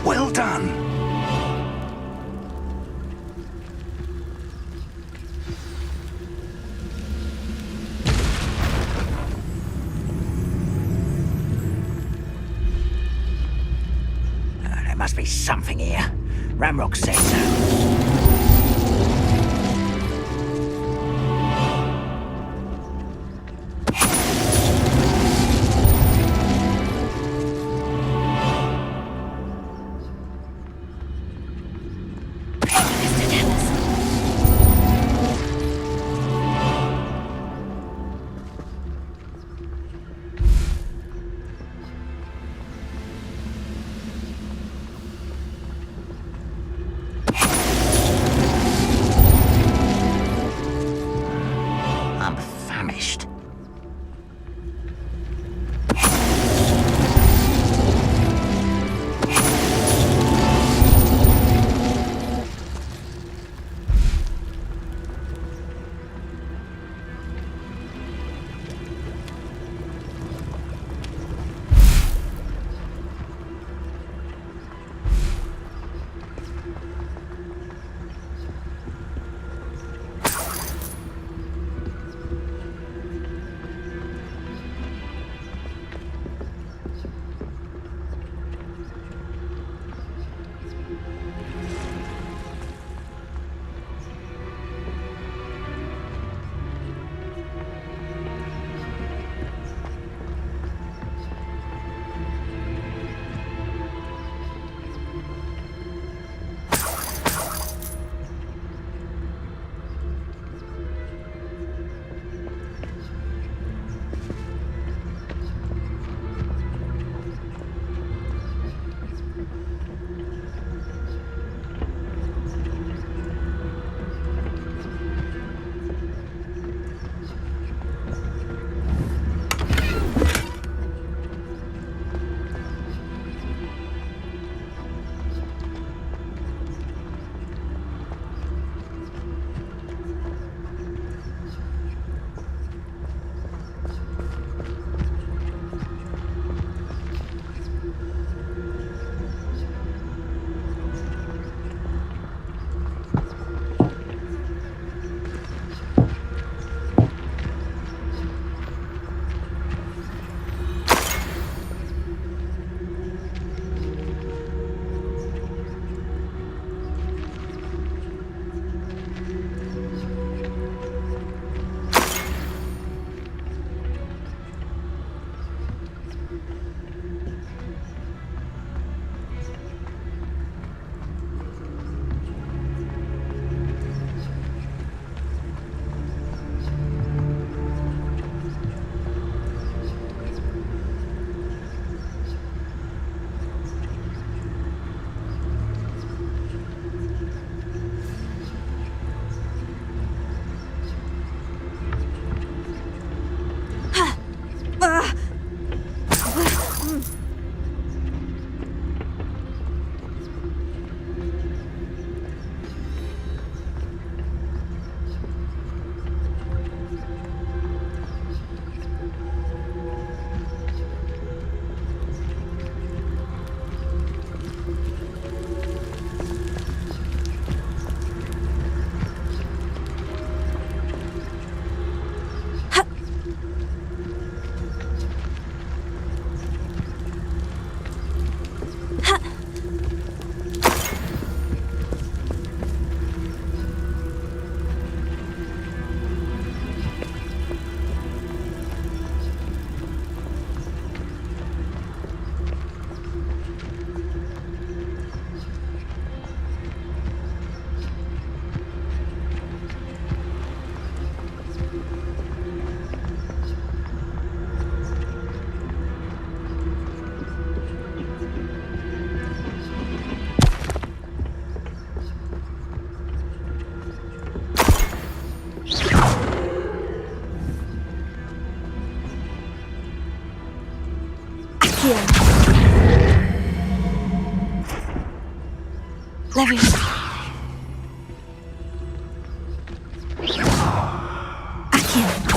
Well done. There must be something here. Ramrock said so. Accio. Leviosa. Accio.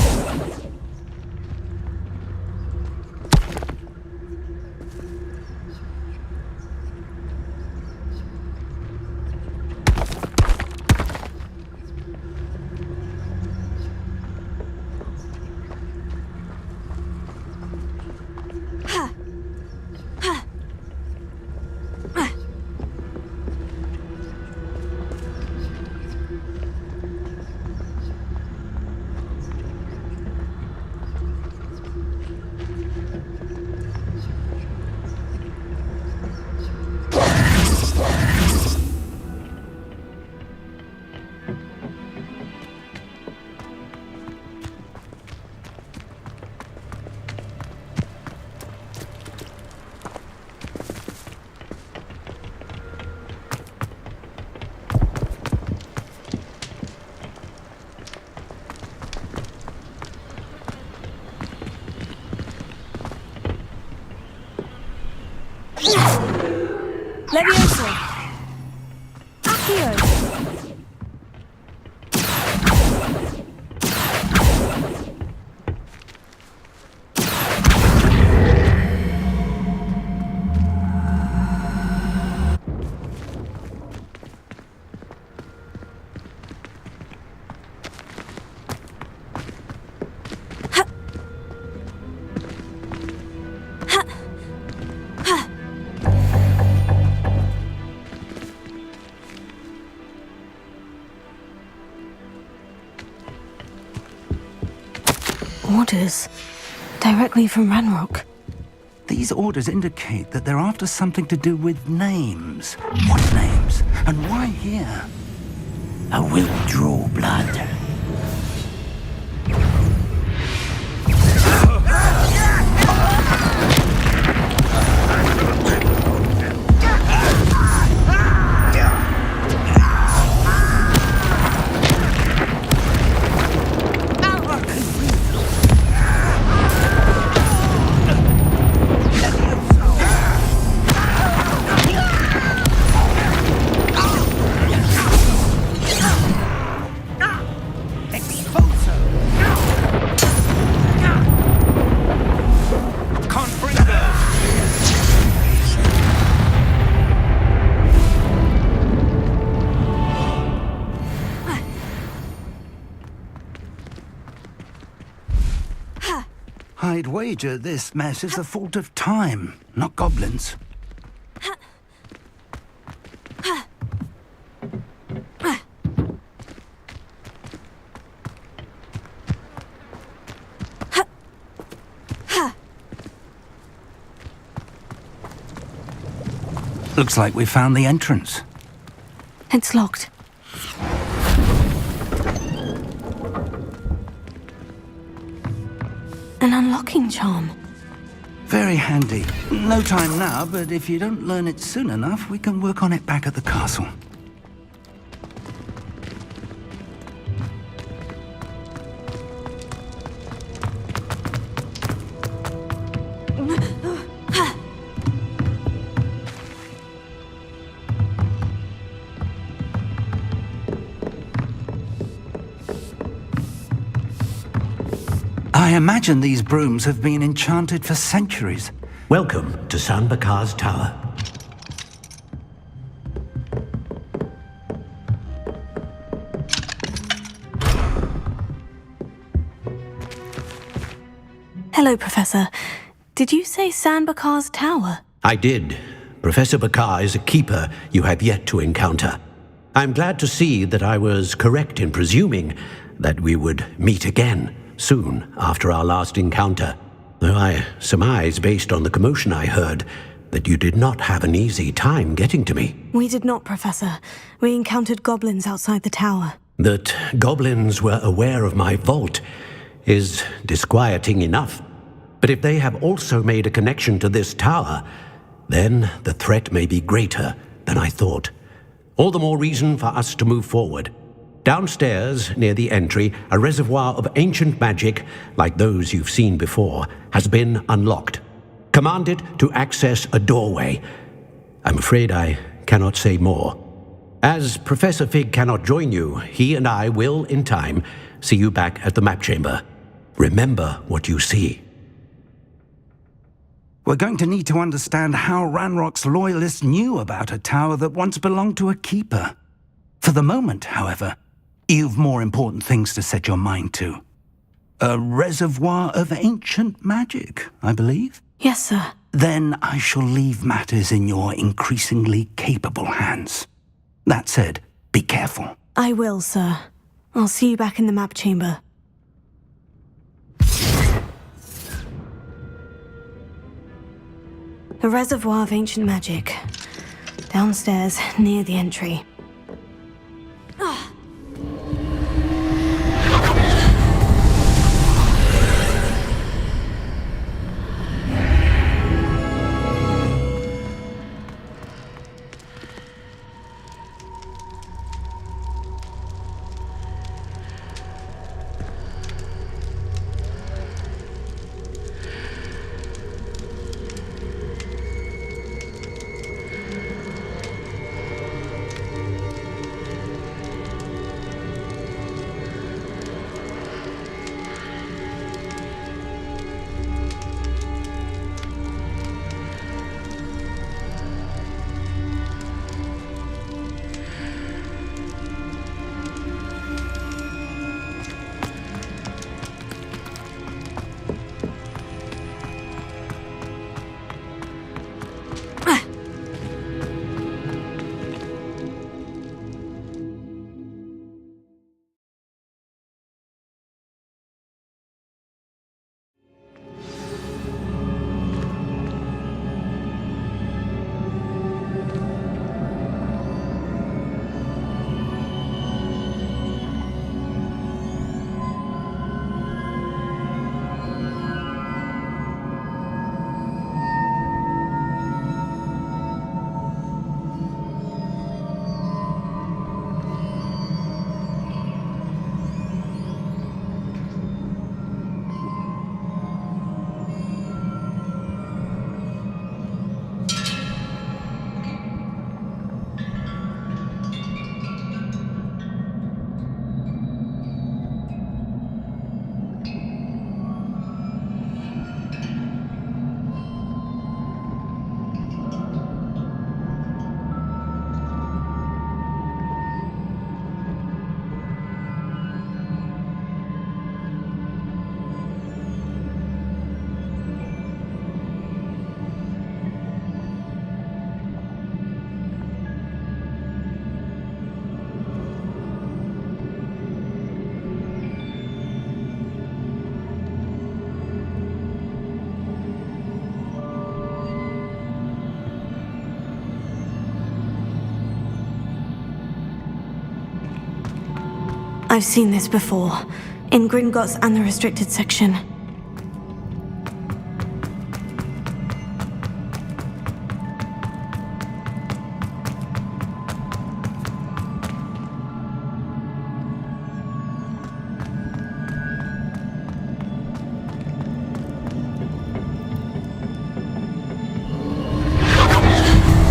Leviosa. Accio. Orders. Directly from Ranrock. These orders indicate that they're after something to do with names. What names? And why here? I will draw blood. I'd wager this mess is the fault of time, not goblins. Looks like we found the entrance. It's locked. An unlocking charm. Very handy. No time now, but if you don't learn it soon enough, we can work on it back at the castle. I imagine these brooms have been enchanted for centuries. Welcome to San Bakar's Tower. Hello, Professor. Did you say San Bakar's Tower? I did. Professor Bakar is a keeper you have yet to encounter. I'm glad to see that I was correct in presuming that we would meet again soon after our last encounter, though I surmise, based on the commotion I heard, that you did not have an easy time getting to me. We did not, Professor. We encountered goblins outside the tower. That goblins were aware of my vault is disquieting enough. But if they have also made a connection to this tower, then the threat may be greater than I thought. All the more reason for us to move forward. Downstairs, near the entry, a reservoir of ancient magic, like those you've seen before, has been unlocked. Command it to access a doorway. I'm afraid I cannot say more. As Professor Fig cannot join you, he and I will, in time, see you back at the map chamber. Remember what you see. We're going to need to understand how Ranrock's loyalists knew about a tower that once belonged to a keeper. For the moment, however, you've more important things to set your mind to. A reservoir of ancient magic, I believe? Yes, sir. Then I shall leave matters in your increasingly capable hands. That said, be careful. I will, sir. I'll see you back in the map chamber. The reservoir of ancient magic. Downstairs, near the entry. I've seen this before, in Gringotts and the restricted section.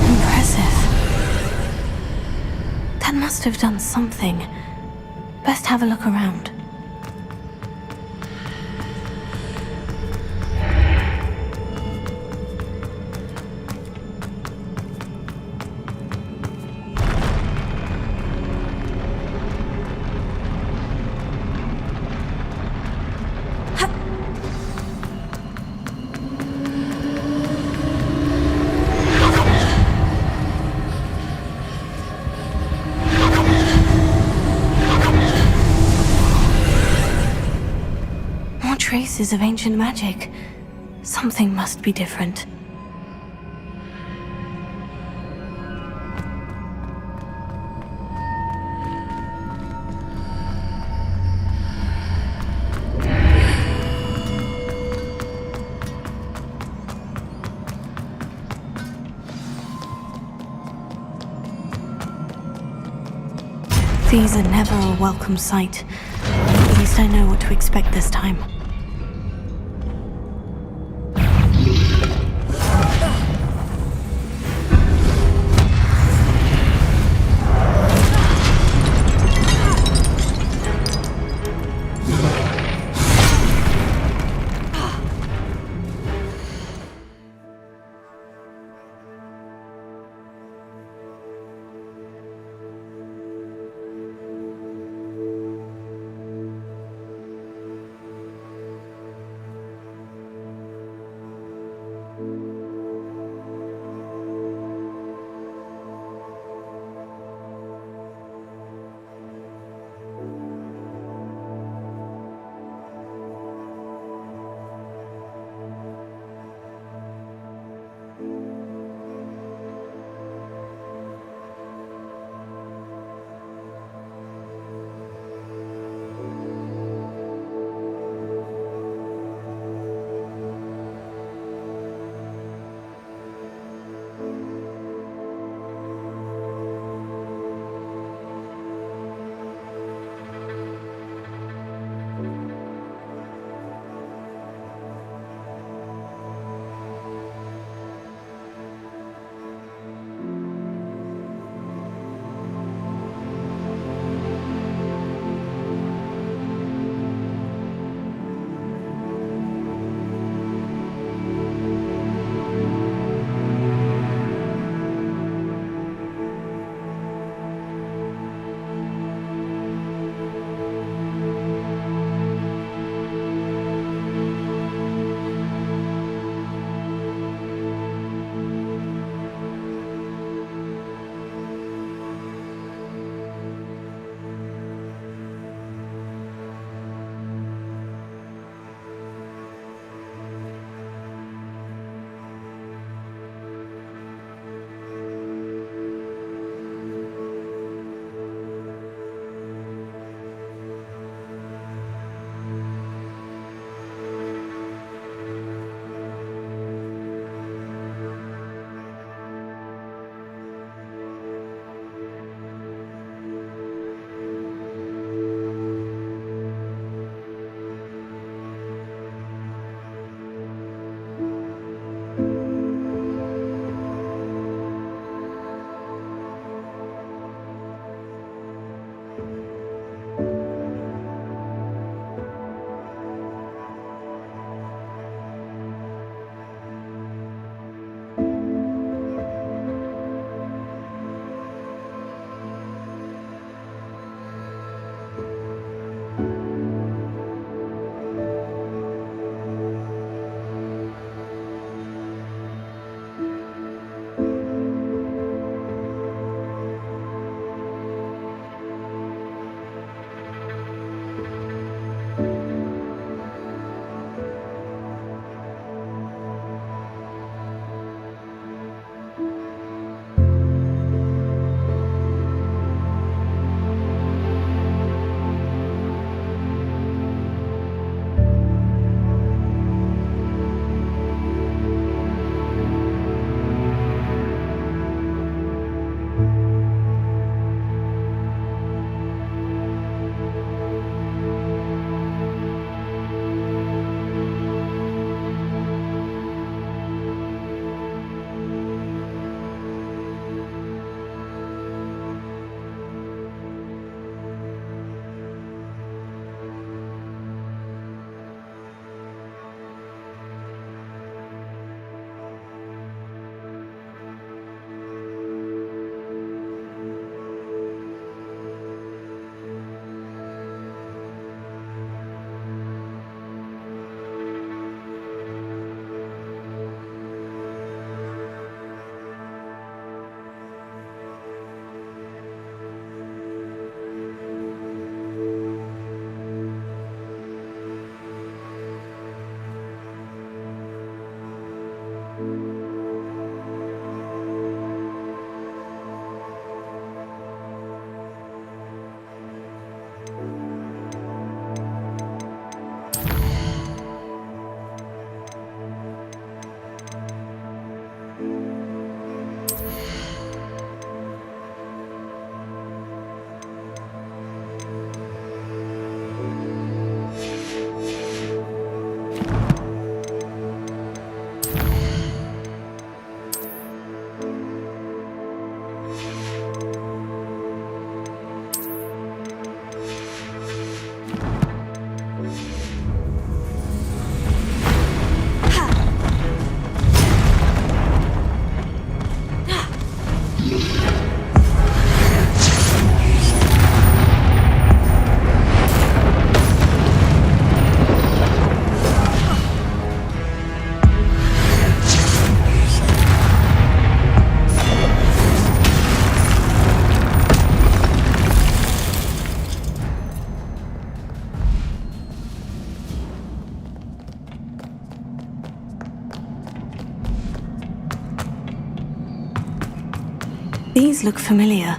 Impressive. That must have done something. Best have a look around. Traces of ancient magic. Something must be different. These are never a welcome sight. At least I know what to expect this time. These look familiar.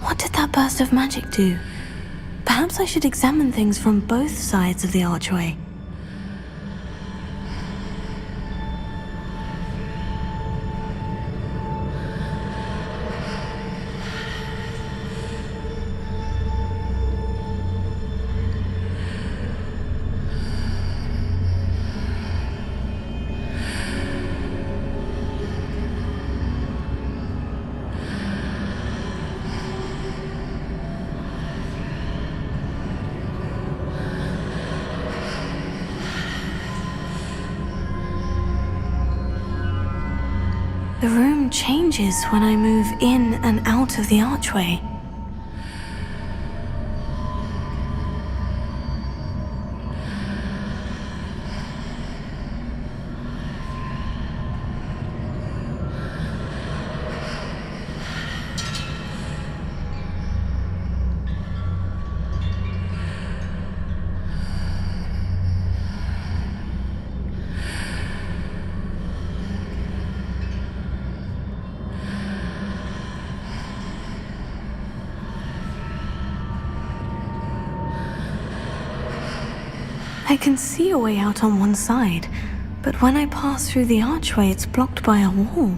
What did that burst of magic do? Perhaps I should examine things from both sides of the archway. The room changes when I move in and out of the archway. I can see a way out on one side, but when I pass through the archway, it's blocked by a wall.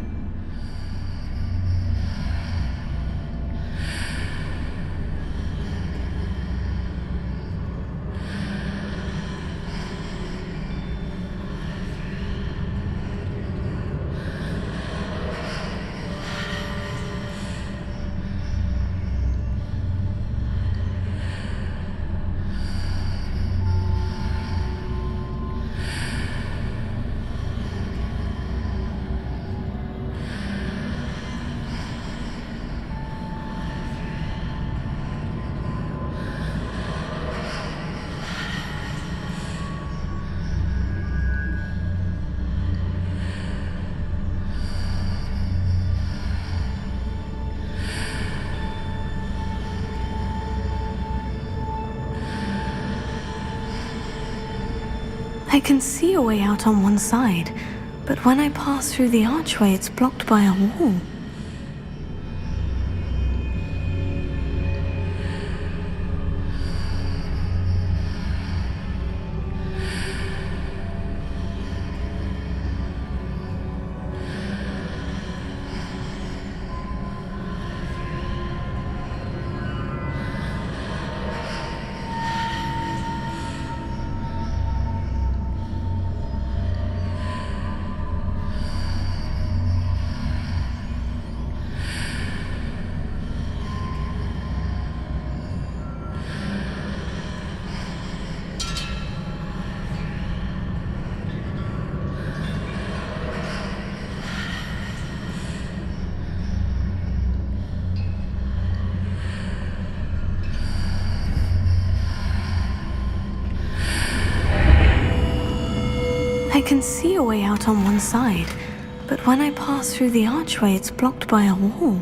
I can see a way out on one side, but when I pass through the archway, it's blocked by a wall. I can see a way out on one side, but when I pass through the archway, it's blocked by a wall.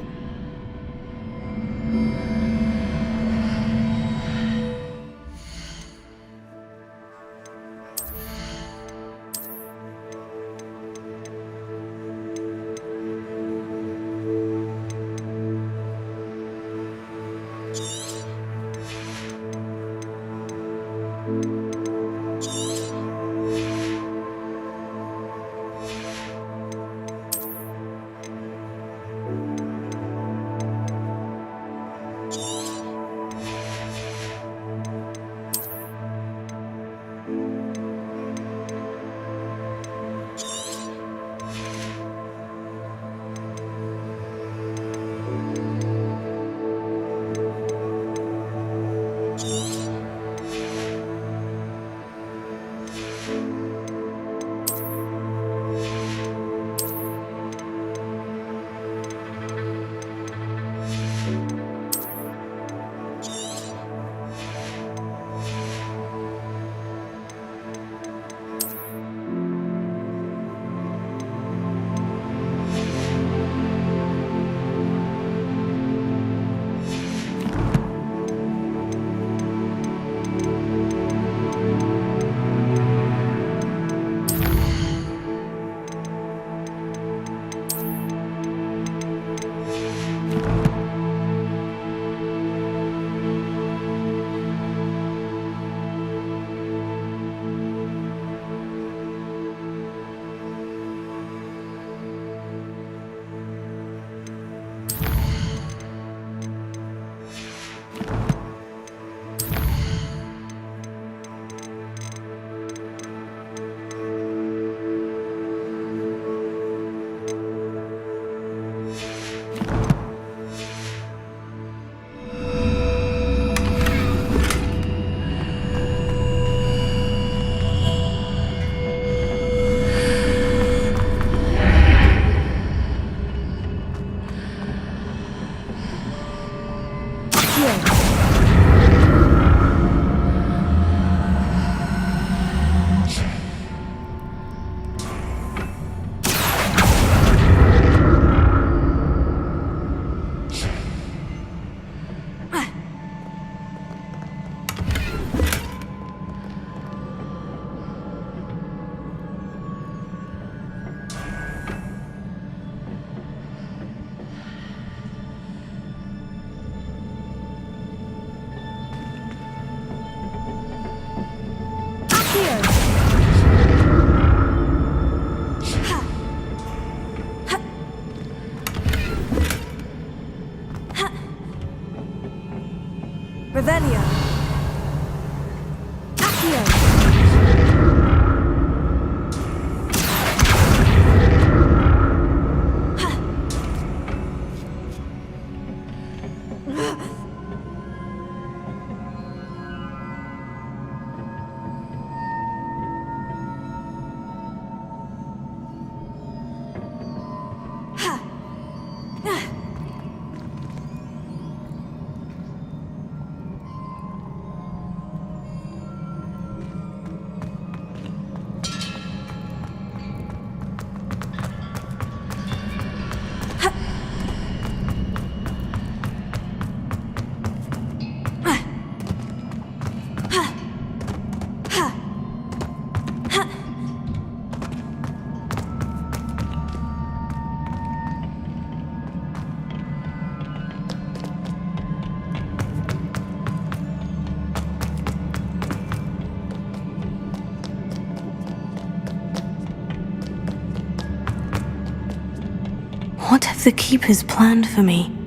What have the Keepers planned for me?